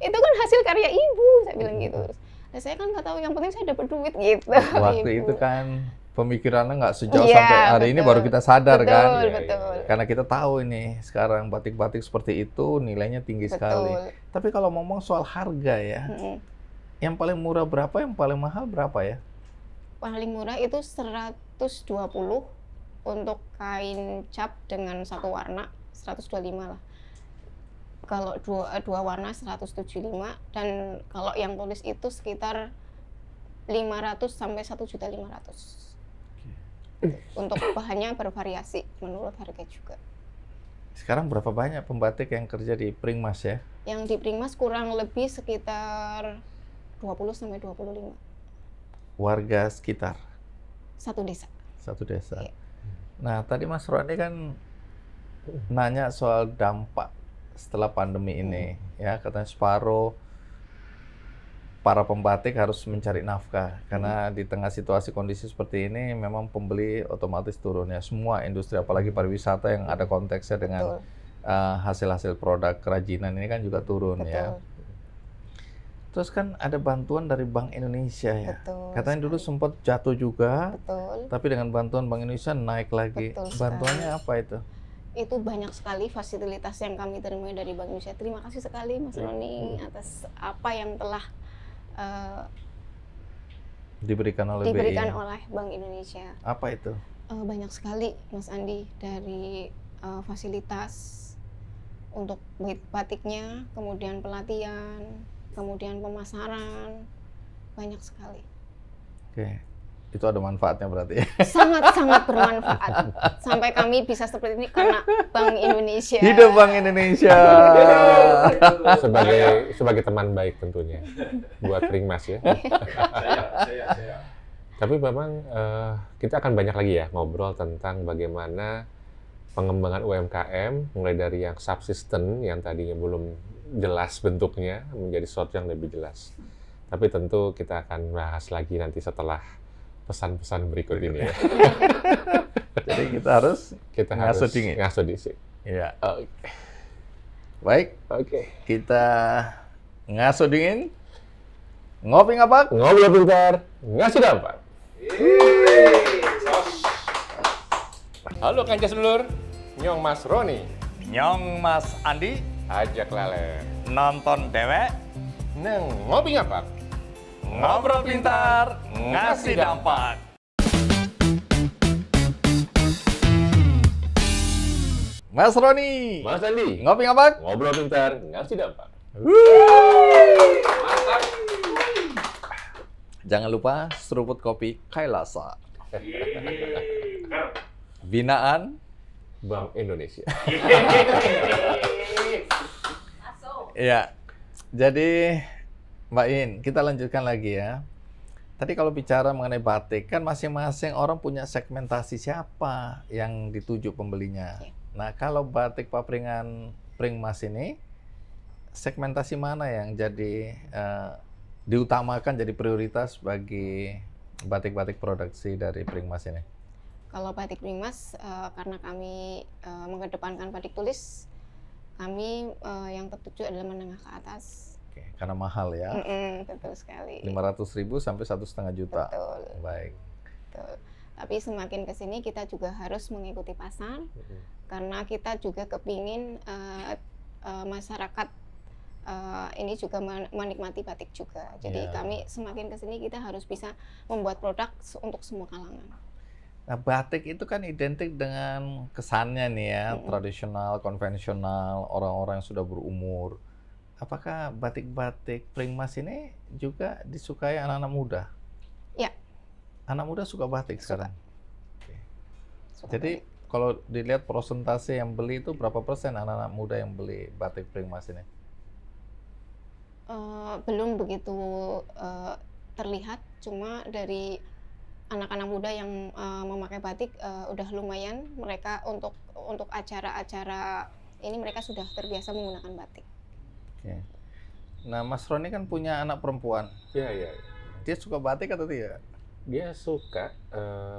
Itu kan hasil karya ibu, saya bilang gitu. Nah, saya kan nggak tahu, yang penting saya dapat duit gitu. Waktu Ibu. itu kan pemikirannya nggak sejauh Iya, sampai hari ini betul. baru kita sadar Betul, kan. betul. Karena kita tahu ini sekarang batik-batik seperti itu nilainya tinggi sekali. Betul. Tapi kalau ngomong soal harga ya, yang paling murah berapa, yang paling mahal berapa ya? Paling murah itu 120 untuk kain cap dengan satu warna, 125 lah. Kalau dua warna 175, dan kalau yang tulis itu sekitar 500 sampai 1.500.000. Untuk bahannya bervariasi menurut harga juga. Sekarang berapa banyak pembatik yang kerja di Pringmas ya? Yang di Pringmas kurang lebih sekitar 20 sampai 25. Warga sekitar Satu desa. satu desa. Iya. Nah, tadi Mas Roni kan nanya soal dampak setelah pandemi ini, ya katanya separuh para pembatik harus mencari nafkah karena di tengah situasi kondisi seperti ini memang pembeli otomatis turun ya, semua industri apalagi pariwisata yang ada konteksnya dengan Betul. hasil-hasil produk kerajinan ini kan juga turun ya. Betul. Terus kan ada bantuan dari Bank Indonesia ya. Betul Katanya dulu sekali. sempat jatuh juga, Betul. tapi dengan bantuan Bank Indonesia naik lagi. Betul sekali. Bantuannya apa itu? Itu banyak sekali fasilitas yang kami terima dari Bank Indonesia. Terima kasih sekali Mas Roni atas apa yang telah Diberikan oleh diberikan BI. oleh Bank Indonesia. Apa itu? Banyak sekali Mas Andi, dari fasilitas untuk batiknya, kemudian pelatihan, kemudian pemasaran, banyak sekali. Oke. Itu ada manfaatnya berarti. Sangat-sangat bermanfaat. Sampai kami bisa seperti ini karena Bank Indonesia. Hidup Bank Indonesia. sebagai teman baik tentunya buat Pringmas ya. Saya. Tapi memang kita akan banyak lagi ya ngobrol tentang bagaimana pengembangan UMKM mulai dari yang subsisten yang tadinya belum jelas bentuknya menjadi sesuatu yang lebih jelas. Tapi tentu kita akan bahas lagi nanti setelah pesan-pesan berikut ini ya. Jadi kita harus Kita dingin. ngaso dingin. Ya. Oke. Baik, Oke. kita ngaso dingin. Ngopi ngapak? Ngobrol pintar, ngasih dapat. Halo Kanca Sedulur, Nyong Mas Roni, Nyong Mas Andi, ajak lalen. nonton dewek, Neng ngopi ngapak. ngobrol pintar, ngasih dampak. Mas Roni, Mas Andi, ngopi ngapak? ngobrol pintar, ngasih dampak. Jangan lupa seruput kopi Kailasa. Binaan Bank Indonesia. Ya, jadi Mbak In, kita lanjutkan lagi ya. Tadi kalau bicara mengenai batik, kan masing-masing orang punya segmentasi siapa yang dituju pembelinya. Iya. Nah, kalau batik papringan Pringmas ini, segmentasi mana yang jadi diutamakan jadi prioritas bagi batik-batik produksi dari Pringmas ini? Kalau batik Pringmas, karena kami mengedepankan batik tulis, kami yang tertuju adalah menengah ke atas. Oke, karena mahal ya. Betul sekali. 500.000 sampai 1,5 juta. Betul. Baik. Betul. Tapi semakin ke sini kita juga harus mengikuti pasar, karena kita juga kepingin masyarakat ini juga menikmati batik juga. Jadi Ya. kami semakin ke sini kita harus bisa membuat produk untuk semua kalangan. Nah, batik itu kan identik dengan kesannya nih ya, tradisional, konvensional, orang-orang yang sudah berumur. Apakah batik-batik Pringmas ini juga disukai anak-anak muda? Ya. Anak muda suka batik Suka. sekarang? Oke. Suka Jadi kalau dilihat persentase yang beli itu berapa persen anak-anak muda yang beli batik Pringmas ini? belum begitu terlihat, cuma dari anak-anak muda yang memakai batik udah lumayan. Mereka untuk acara-acara ini mereka sudah terbiasa menggunakan batik. Oke. Nah, Mas Roni kan punya anak perempuan. Iya. Dia suka batik atau tidak? Dia suka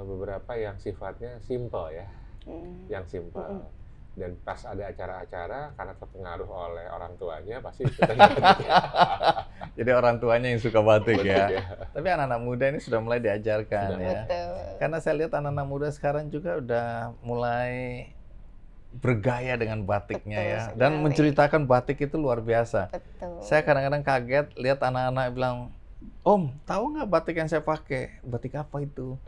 beberapa yang sifatnya simple ya, yang simple. Dan pas ada acara-acara, karena terpengaruh oleh orang tuanya, pasti ikutan batik. Jadi orang tuanya yang suka batik Batik, ya. ya. Tapi anak-anak muda ini sudah mulai diajarkan Sudah. ya. Betul. Karena saya lihat anak-anak muda sekarang juga udah mulai bergaya dengan batiknya Betul ya. sekali. Dan menceritakan batik itu luar biasa. Betul. Saya kadang-kadang kaget lihat anak-anak bilang, "Om, tahu nggak batik yang saya pakai? Batik apa itu?"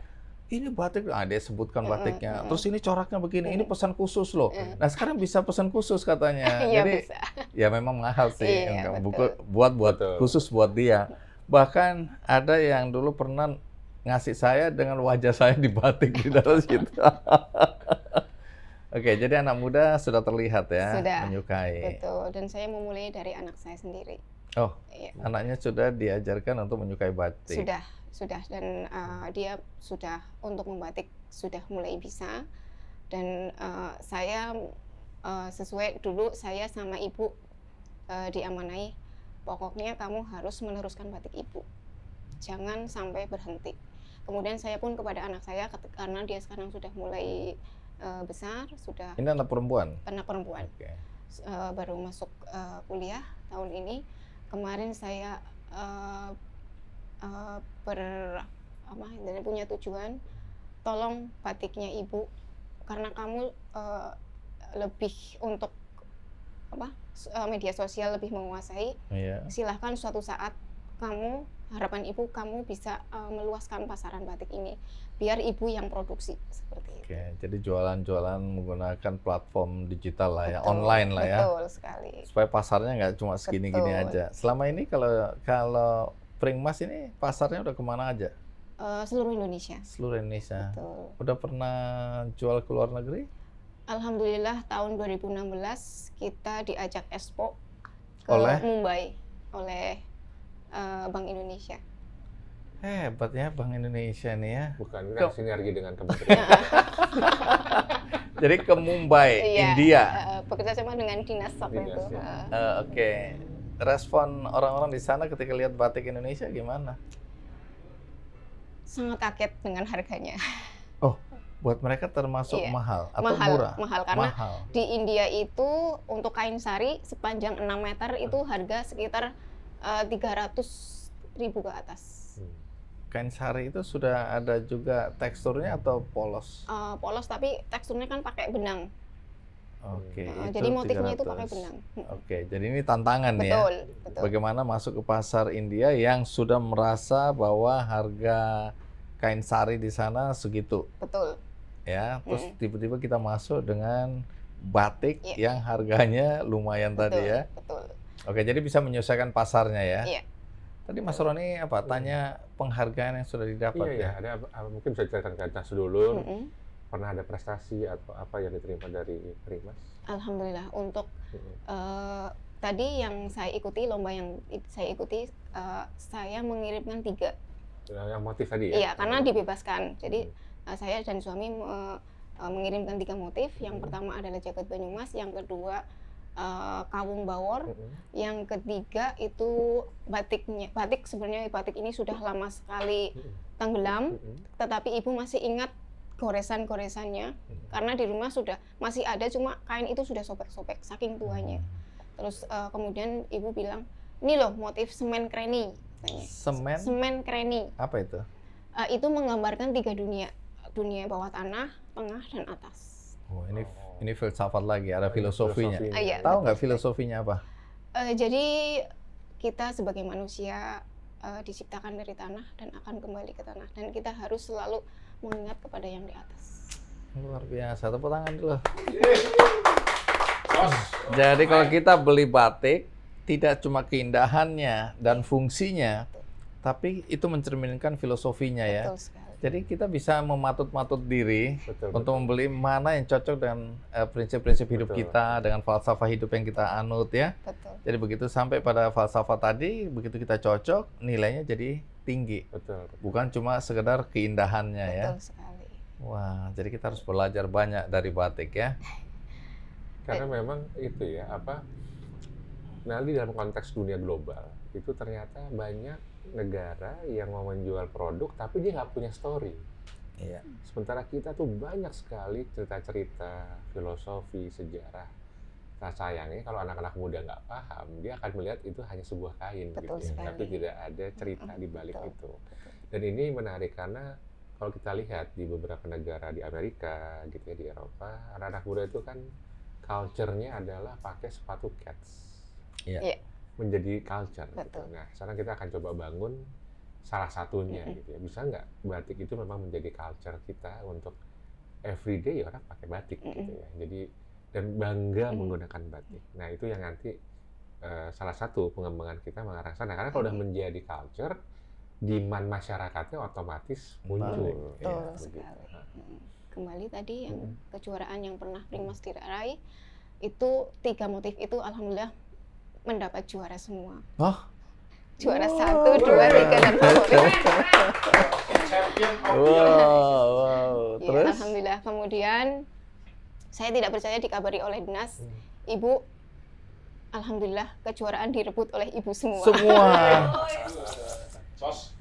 Ini batik, dia sebutkan batiknya. Terus ini coraknya begini, ini pesan khusus loh. Nah sekarang bisa pesan khusus katanya. Iya, Jadi bisa. ya memang mahal sih, Iya, betul. buat Betul. khusus buat dia. Bahkan ada yang dulu pernah ngasih saya dengan wajah saya di batik di dalam situ. Oke, jadi anak muda sudah terlihat ya Sudah. menyukai. Betul. Dan saya memulai dari anak saya sendiri. Oh, Iya. anaknya sudah diajarkan untuk menyukai batik. Sudah, dan dia sudah untuk membatik sudah mulai bisa. Dan saya sesuai dulu saya sama ibu diamanai, pokoknya kamu harus meneruskan batik ibu, jangan sampai berhenti. Kemudian saya pun kepada anak saya, karena dia sekarang sudah mulai besar, sudah Ini anak perempuan. anak perempuan, Oke. baru masuk kuliah tahun ini. Kemarin saya punya tujuan, tolong batiknya ibu, karena kamu lebih untuk media sosial lebih menguasai. Iya. Silahkan suatu saat harapan ibu kamu bisa meluaskan pasaran batik ini, biar ibu yang produksi seperti itu. Oke, jadi jualan-jualan menggunakan platform digital lah ya, Betul, online lah ya. Betul sekali. Supaya pasarnya nggak cuma segini-gini Betul. aja. Selama ini kalau Pringmas ini pasarnya udah kemana aja? Seluruh Indonesia. Seluruh Indonesia. Betul. Udah pernah jual ke luar negeri? Alhamdulillah tahun 2016 kita diajak Expo ke Oleh? Mumbai oleh Bank Indonesia. Hebat ya Bank Indonesia nih ya. Bukan kan sinergi dengan kementerian. Jadi ke Mumbai, Iya, India. bekerja sama dengan dinas waktu Dinas, itu. ya. Oke. Respon orang-orang di sana ketika lihat batik Indonesia gimana? Sangat kaget dengan harganya. Oh, buat mereka termasuk Iya. mahal atau murah? Mahal karena Mahal. di India itu untuk kain sari sepanjang 6 meter itu harga sekitar 300.000 ke atas. Kain sari itu sudah ada juga teksturnya atau polos? Polos tapi teksturnya kan pakai benang. Oke. Jadi motifnya itu 300. pakai benang. Oke, jadi ini tantangan ya. Betul, betul. Bagaimana masuk ke pasar India yang sudah merasa bahwa harga kain sari di sana segitu, Betul. ya. Terus tiba-tiba kita masuk dengan batik yang harganya lumayan tadi ya. Betul. Oke, jadi bisa menyelesaikan pasarnya ya. Iya. Tadi Mas Roni tanya penghargaan yang sudah didapat Iya, ya. ada mungkin bisa diceritakan ke Nas dulu. Mm-mm. Pernah ada prestasi atau apa yang diterima dari Pringmas? Alhamdulillah untuk tadi yang saya ikuti, lomba yang saya ikuti, saya mengirimkan 3. Yang motif tadi ya? Iya, karena dibebaskan. Jadi saya dan suami mengirimkan 3 motif. Yang pertama adalah jagat Banyumas, yang kedua kawung bawor, yang ketiga itu batiknya. Sebenarnya batik ini sudah lama sekali tenggelam, tetapi ibu masih ingat goresan-goresannya, karena di rumah sudah masih ada, cuma kain itu sudah sobek-sobek saking tuanya. Terus kemudian ibu bilang, ini loh motif semen kreni katanya. Semen kreni. Apa itu? Itu menggambarkan 3 dunia, dunia bawah tanah, tengah, dan atas. Oh, ini filsafat lagi, ada filosofinya. Iya, Tahu nggak filosofinya apa? Jadi kita sebagai manusia diciptakan dari tanah dan akan kembali ke tanah, dan kita harus selalu mengingat kepada yang di atas. Luar biasa, tepuk tangan dulu. Jadi kalau kita beli batik, tidak cuma keindahannya dan fungsinya, tapi itu mencerminkan filosofinya ya. Betul sekali. Jadi kita bisa mematut-matut diri untuk betul. membeli mana yang cocok dengan prinsip-prinsip hidup Betul. kita, dengan falsafah hidup yang kita anut ya. Betul. Jadi begitu sampai pada falsafah tadi, begitu kita cocok, nilainya jadi tinggi. Betul. Bukan cuma sekedar keindahannya ya. Betul sekali. Wah, jadi kita harus belajar banyak dari batik ya. Karena memang itu ya, nanti dalam konteks dunia global, itu ternyata banyak negara yang mau menjual produk, tapi dia nggak punya story. Iya. Sementara kita tuh banyak sekali cerita-cerita, filosofi, sejarah. Nah sayangnya kalau anak-anak muda nggak paham, dia akan melihat itu hanya sebuah kain, Betul gitu ya. sekali. Tapi tidak ada cerita di balik Betul. itu. Dan ini menarik karena kalau kita lihat di beberapa negara di Amerika, gitu ya, di Eropa, anak-anak muda itu kan culture-nya adalah pakai sepatu Keds. Iya. Iya. Menjadi culture. Gitu. Betul. Nah, sekarang kita akan coba bangun salah satunya, gitu ya. Bisa nggak batik itu memang menjadi culture kita untuk everyday orang pakai batik, gitu ya. Jadi dan bangga menggunakan batik. Nah, itu yang nanti salah satu pengembangan kita mengarah sana. Karena kalau udah menjadi culture, demand masyarakatnya otomatis muncul. Betul Ya, sekali. begitu. Kembali tadi yang kejuaraan yang pernah Primas diraih, itu 3 motif itu alhamdulillah mendapat juara semua. Oh. Juara 1, 2, 3 dan favorit. Champion of Wow. Ya, Terus? alhamdulillah. Kemudian saya tidak percaya dikabari oleh dinas, ibu, alhamdulillah kejuaraan direbut oleh ibu semua. Semua. Sos.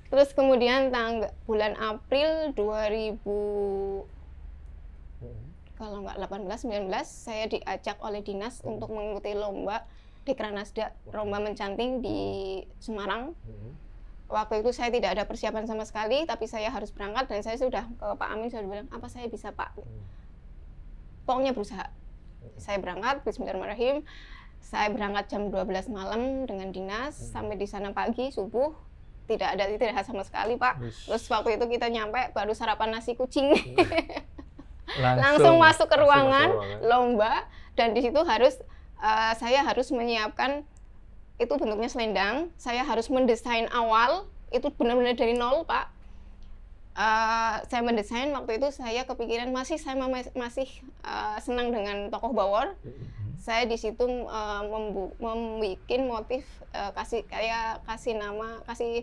Terus kemudian bulan April 2000 kalau nggak 18-19 saya diajak oleh dinas untuk mengikuti lomba Dekranasda, lomba mencanting di Semarang. Waktu itu saya tidak ada persiapan sama sekali, tapi saya harus berangkat dan saya sudah ke Pak Amin, sudah bilang, apa saya bisa Pak? Pokoknya berusaha. Saya berangkat, bismillahirrahmanirrahim. Saya berangkat jam 12 malam dengan dinas, sampai di sana pagi, subuh. Tidak ada sama sekali Pak. Terus waktu itu kita nyampe, baru sarapan nasi kucing. Langsung masuk ke ruangan lomba, dan di situ saya harus menyiapkan, itu bentuknya selendang, saya harus mendesain awal, itu benar-benar dari nol Pak. Saya mendesain, waktu itu saya kepikiran masih senang dengan tokoh bawor. Saya di situ membuat motif, kasih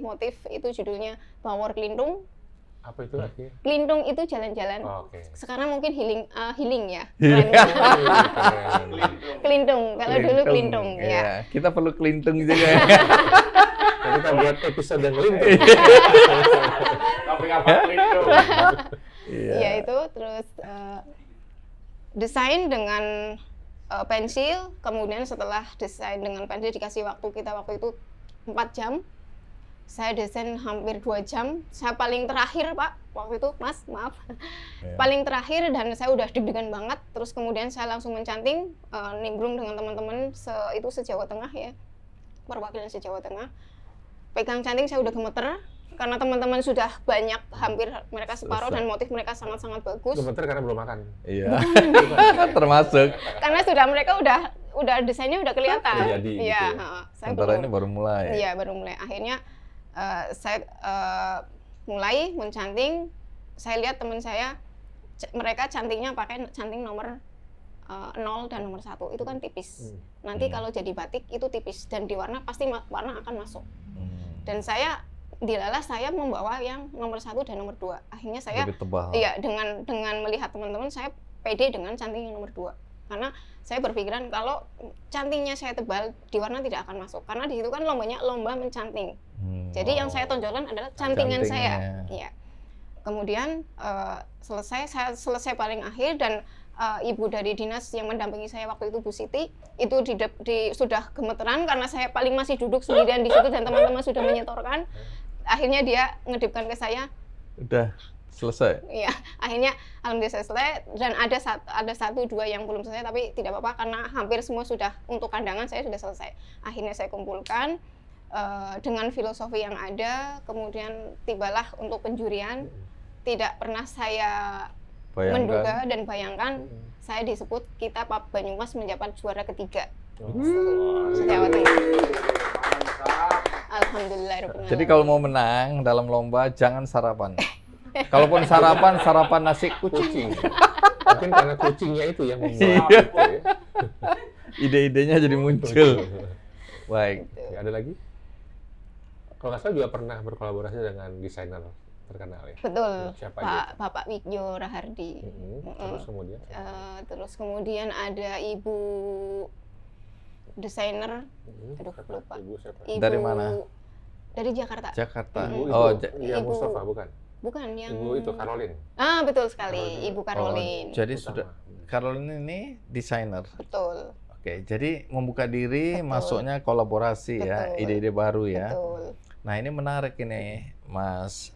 motif itu judulnya Bawor Kelintung. Apa itu artinya? Kelintung itu jalan-jalan. Oh, oke. Sekarang mungkin healing ya. Keren. Kelintung, kalau dulu kelintung ya. Iya, kita perlu kelintung juga ya. Nah, kita buat episode yang kelintung. Tapi apa itu? Iya itu, terus desain dengan pensil, kemudian setelah desain dengan pensil dikasih waktu itu 4 jam. Saya desain hampir 2 jam. Saya paling terakhir Pak, waktu itu Mas, maaf. Yeah. Paling terakhir dan saya udah deg-degan banget. Terus kemudian saya langsung mencanting, nimbrung dengan teman-teman itu se-Jawa Tengah ya. Perwakilan se-Jawa Tengah. Pegang canting saya udah gemeter. Karena teman-teman sudah banyak, hampir mereka separuh, dan motif mereka sangat-sangat bagus. Gemeter karena belum makan. Iya. Termasuk. Karena mereka udah desainnya udah kelihatan. Jadi, iya, gitu ya. Sementara ini baru mulai. Iya, baru mulai. Akhirnya saya mulai mencanting. Saya lihat teman saya, mereka cantingnya pakai canting nomor 0 dan nomor 1 itu kan tipis. Nanti kalau jadi batik itu tipis dan di warna pasti warna akan masuk. Dan saya dilalah saya membawa yang nomor 1 dan nomor 2. Akhirnya saya lebih tebal. iya dengan melihat teman-teman saya pede dengan canting yang nomor 2. Karena saya berpikiran kalau cantingnya saya tebal di warna tidak akan masuk. Karena di situ kan lombanya lomba mencanting. Jadi yang saya tonjolkan adalah cantingan saya. Iya. Kemudian saya selesai paling akhir dan ibu dari dinas yang mendampingi saya waktu itu Bu Siti itu sudah gemeteran karena saya paling masih duduk sendirian di situ dan teman-teman sudah menyetorkan. Akhirnya dia ngedipkan ke saya. Udah selesai. Iya, akhirnya alhamdulillah selesai dan ada satu dua yang belum selesai tapi tidak apa-apa karena hampir semua sudah untuk kandangan saya sudah selesai. Akhirnya saya kumpulkan dengan filosofi yang ada, kemudian tibalah untuk penjurian. Tidak pernah saya menduga dan bayangkan saya disebut kita Banyumas mendapat juara ketiga. Jawa Tengah. Alhamdulillah. Jadi kalau mau menang dalam lomba jangan sarapan. Kalaupun sarapan nasi kucing. Mungkin karena kucingnya itu yang membuat. Iya. Ide-idenya jadi muncul. Baik. Ada lagi? Kalau nggak salah juga pernah berkolaborasi dengan desainer terkenal ya. Betul. Siapa Bapak Wigyo Rahardi. Terus kemudian? Terus kemudian ada Ibu desainer. Aduh lupa. Ibu siapa? Ibu, dari mana? Dari Jakarta. Jakarta. Yang Mustafa bukan? Bukan yang. Ibu itu Caroline. Betul sekali, Ibu Caroline. Jadi sudah Caroline ini desainer. Betul. Oke, jadi membuka diri, masuknya kolaborasi ya, ide-ide baru ya. Betul. Nah ini menarik ini, Mas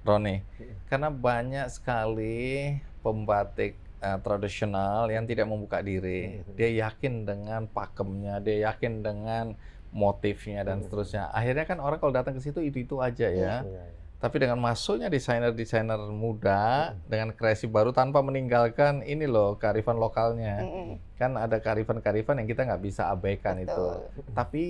Roni, karena banyak sekali pembatik tradisional yang tidak membuka diri. Dia yakin dengan pakemnya, dia yakin dengan motifnya dan seterusnya. Akhirnya kan orang kalau datang ke situ itu aja ya. Tapi dengan masuknya desainer-desainer muda dengan kreasi baru tanpa meninggalkan ini loh kearifan lokalnya. Kan ada kearifan-kearifan yang kita nggak bisa abaikan. Betul. Itu. Tapi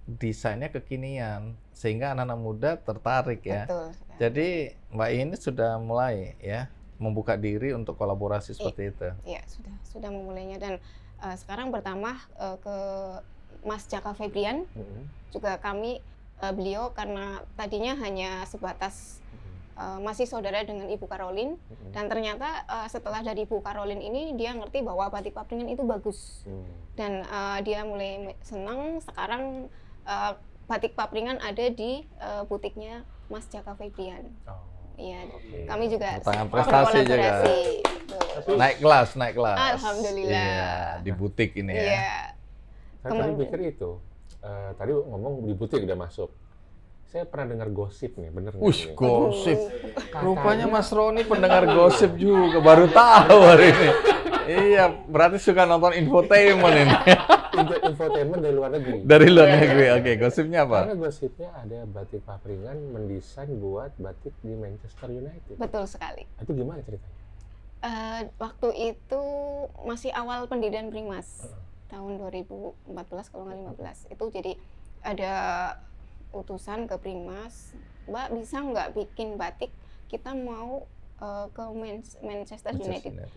desainnya kekinian sehingga anak-anak muda tertarik ya. Betul. Jadi Mbak ini sudah mulai ya membuka diri untuk kolaborasi seperti itu. Iya, sudah memulainya dan sekarang bertambah ke Mas Jaka Febrian. Juga kami beliau karena tadinya hanya sebatas masih saudara dengan Ibu Caroline dan ternyata setelah dari Ibu Caroline ini dia ngerti bahwa batik papringan itu bagus dan dia mulai senang. Sekarang batik papringan ada di butiknya Mas Jaka Febrian. Iya, kami juga prestasi juga. Naik kelas. Alhamdulillah. Iya, di butik ini ya. Iya. Saya tadi pikir itu. Tadi ngomong di butik udah masuk. Saya pernah dengar gosip nih, bener nggak? Gosip. Rupanya Mas Roni pendengar gosip juga, baru tahu hari ini. Iya, berarti suka nonton infotainment ini. Infotainment dari luar negeri. Dari luar negeri, oke. Gosipnya apa? Karena gosipnya ada batik papringan mendesain buat batik di Manchester United. Betul sekali. Itu gimana ceritanya? Waktu itu masih awal pendirian Primas. Tahun 2014 kalau nggak 15 itu jadi ada utusan ke Primas, Mbak bisa nggak bikin batik kita mau ke Manchester United.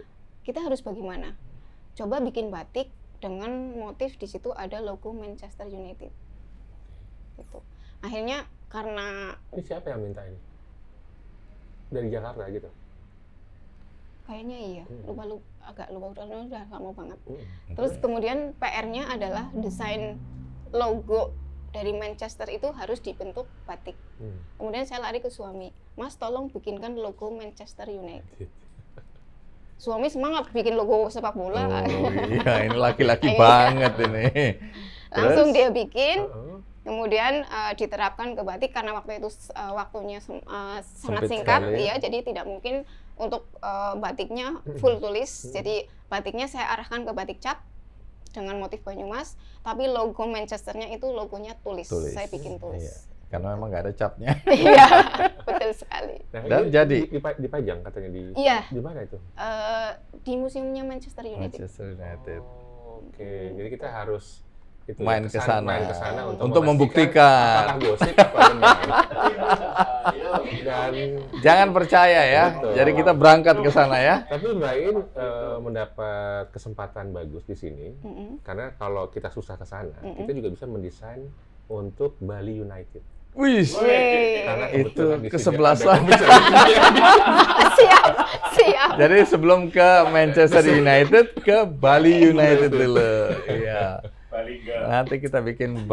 Kita harus bagaimana? Coba bikin batik dengan motif di situ ada logo Manchester United. Gitu. Akhirnya karena ini siapa yang minta ini? Dari Jakarta gitu. Kayaknya iya, agak lupa udah lama banget. Terus kemudian PR-nya adalah desain logo dari Manchester itu harus dibentuk batik. Kemudian saya lari ke suami, Mas tolong bikinkan logo Manchester United. Suami semangat bikin logo sepak bola. Iya, ini laki-laki banget ini. Langsung dia bikin. Kemudian diterapkan ke batik karena waktu itu waktunya sangat singkat, ya, jadi tidak mungkin untuk batiknya full tulis. Jadi batiknya saya arahkan ke batik cap dengan motif Banyumas, tapi logo Manchesternya itu logonya tulis. Saya bikin tulis. Iya. Karena memang nggak ada capnya. Iya, betul sekali. Nah, dan jadi dipajang katanya di. Iya. Di mana itu? Di museumnya Manchester United. Manchester United. Oke, jadi kita harus itu main ke sana main ke sana untuk membuktikan. apakah gosip apa benar. Dan Jangan percaya ya. Betul. Jadi kita berangkat ke sana ya. tapi Mbak In mendapat kesempatan bagus di sini karena kalau kita susah ke sana, kita juga bisa mendesain untuk Bali United. Wih, Karena itu kebetulan di sini kesebelasan. ada Siap, siap. Jadi sebelum ke Manchester United, ke Bali United dulu. Iya. Baliga. Nanti kita bikin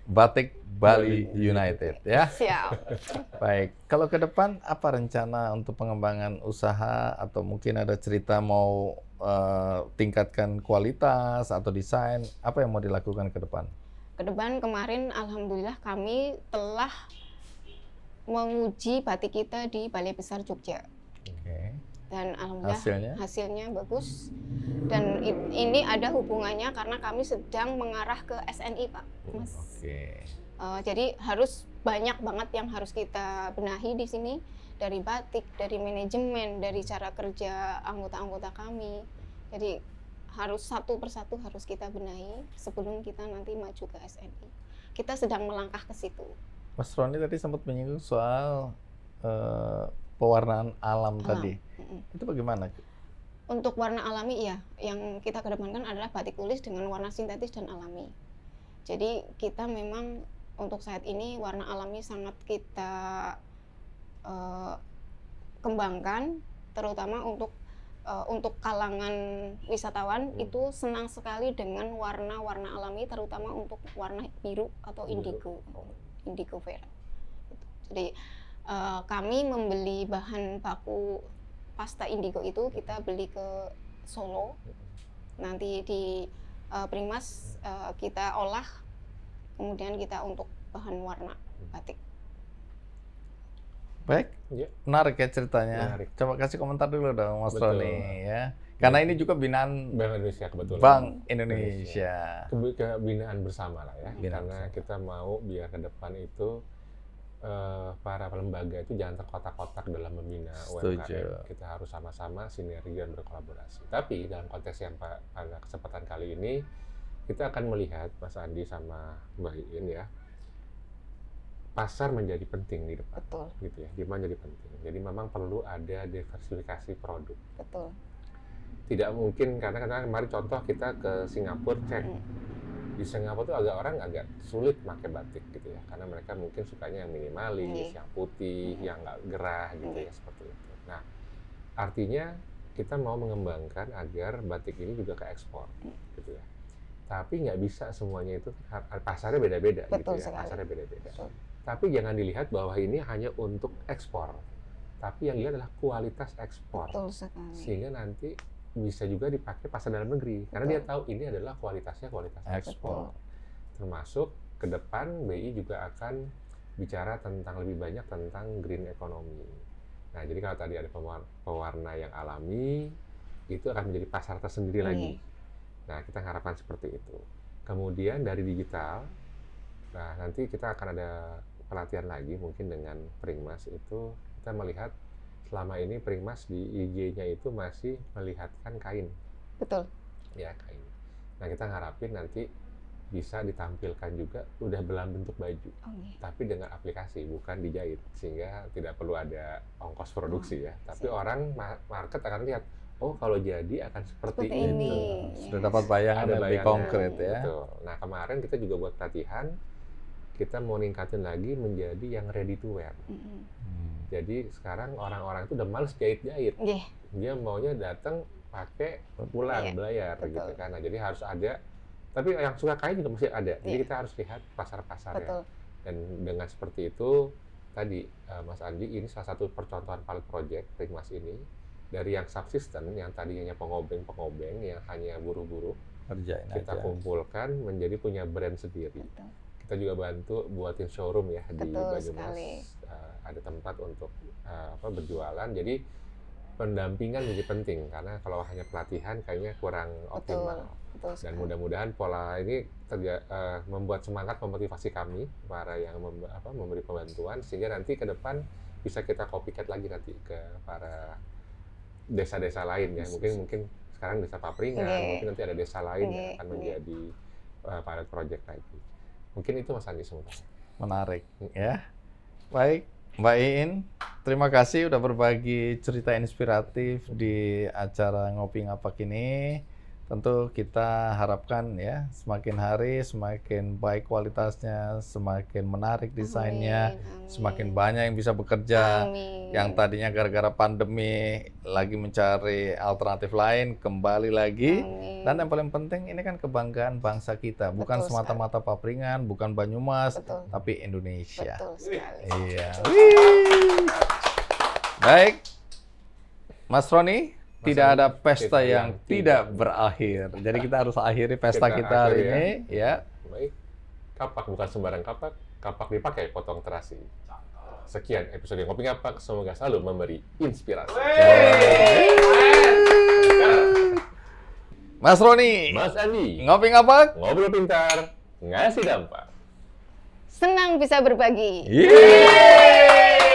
batik Bali United ya. Siap. Baik. Kalau ke depan apa rencana untuk pengembangan usaha atau mungkin ada cerita mau tingkatkan kualitas atau desain, apa yang mau dilakukan ke depan? Ke depan kemarin alhamdulillah kami telah menguji batik kita di Balai Besar Jogja. Oke. Dan alhamdulillah hasilnya bagus. Dan ini ada hubungannya karena kami sedang mengarah ke SNI, Pak, Mas. Oke. Jadi harus banyak banget yang harus kita benahi di sini, dari batik, dari manajemen, dari cara kerja anggota-anggota kami. Jadi harus satu persatu harus kita benahi sebelum kita nanti maju ke SNI. Kita sedang melangkah ke situ. Mas Roni tadi sempat menyinggung soal pewarnaan alam tadi. Itu bagaimana? Untuk warna alami ya, yang kita kedepankan adalah batik tulis dengan warna sintetis dan alami. Jadi kita memang untuk saat ini warna alami sangat kita kembangkan, terutama untuk kalangan wisatawan itu senang sekali dengan warna-warna alami, terutama untuk warna biru atau indigo vera. Jadi kami membeli bahan baku pasta indigo itu kita beli ke Solo, nanti di Primas kita olah, kemudian kita untuk bahan warna batik. Baik, menarik ya ceritanya. Menarik. Coba kasih komentar dulu dong, Mas Betul. Roni ya. Karena ini juga binaan Bank Indonesia kebetulan. Bank Indonesia. Kebinaan bersama lah ya. Binaan Karena kita mau biar ke depan itu para lembaga itu jangan terkotak-kotak dalam membina Setuju. UMKM. Kita harus sama-sama sinergi dan berkolaborasi. Tapi dalam konteks yang pada kesempatan kali ini kita akan melihat Mas Andi sama Mbak Iin ya, pasar menjadi penting di depan. Betul. Gitu ya, demand jadi penting. Jadi memang perlu ada diversifikasi produk. Betul. Tidak mungkin karena kemarin contoh kita ke Singapura cek. Di Singapura tuh orang agak sulit pakai batik gitu ya, karena mereka mungkin sukanya yang minimalis, yang putih, yang nggak gerah gitu ya, seperti itu. Nah, artinya kita mau mengembangkan agar batik ini juga ke ekspor gitu ya. Tapi nggak bisa semuanya itu, pasarnya beda-beda gitu ya, pasarnya beda-beda. Tapi jangan dilihat bahwa ini hanya untuk ekspor, tapi yang dilihat adalah kualitas ekspor. Betul sekali. Sehingga nanti bisa juga dipakai pasar dalam negeri karena dia tahu ini adalah kualitasnya kualitas ekspor. Termasuk ke depan BI juga akan bicara tentang lebih banyak tentang green economy. Nah, jadi kalau tadi ada pewarna yang alami, itu akan menjadi pasar tersendiri lagi. Nah, kita harapkan seperti itu. Kemudian dari digital, nah nanti kita akan ada pelatihan lagi mungkin dengan Primas itu kita melihat selama ini Primas di IG-nya itu masih melihatkan kain. Betul. Ya, kain. Nah, kita ngarapin nanti bisa ditampilkan juga udah dalam bentuk baju. Tapi dengan aplikasi, bukan dijahit. Sehingga tidak perlu ada ongkos produksi ya. Tapi orang market akan lihat, oh kalau jadi akan seperti ini. Sudah dapat bayangan yang lebih konkret ya. Betul. Nah, kemarin kita juga buat pelatihan, kita mau ningkatin lagi menjadi yang ready to wear. Jadi sekarang orang-orang itu udah males jahit-jahit. Dia maunya datang pakai pulang belayar gitu kan. Nah, jadi harus ada. Tapi yang suka kain juga mesti ada. Jadi kita harus lihat pasar-pasarnya. Dan dengan seperti itu tadi Mas Andi ini salah satu percontohan pilot project Primas ini dari yang subsisten yang tadinya pengobeng-pengobeng yang hanya buru-buru kita kumpulkan menjadi punya brand sendiri. Kita juga bantu buatin showroom ya di Banyumas. Ada tempat untuk berjualan. Jadi pendampingan menjadi penting karena kalau hanya pelatihan kayaknya kurang optimal. Dan mudah-mudahan pola ini membuat semangat memotivasi kami para yang memberi pembantuan sehingga nanti ke depan bisa kita copycat lagi nanti ke para desa-desa lain ya. Mungkin sekarang desa Papringan, mungkin nanti ada desa lain yang akan menjadi pilot project lagi. Mungkin itu Mas Andi sebenarnya. Menarik, ya. Baik, Mbak Iin, terima kasih udah berbagi cerita inspiratif di acara Ngopi Ngapak ini. Tentu kita harapkan ya semakin hari semakin baik kualitasnya, semakin menarik desainnya, Amin. semakin banyak yang bisa bekerja. Amin. Yang tadinya gara-gara pandemi lagi mencari alternatif lain kembali lagi. Amin. Dan yang paling penting ini kan kebanggaan bangsa kita, bukan Betul semata-mata Papringan, bukan Banyumas, Betul. tapi Indonesia. Betul sekali. Iya. Wih. Baik, Mas Roni, tidak ada pesta yang tidak berakhir. Jadi kita harus akhiri pesta kita hari akhiri, ini, ya. Baik, kapak bukan sembarang kapak, kapak dipakai potong terasi. Sekian episode Ngopi Ngapak, semoga selalu memberi inspirasi. Mas Roni, Mas Andi, Ngopi Ngapak. ngobrol pintar, ngasih dampak. Senang bisa berbagi. Yeay.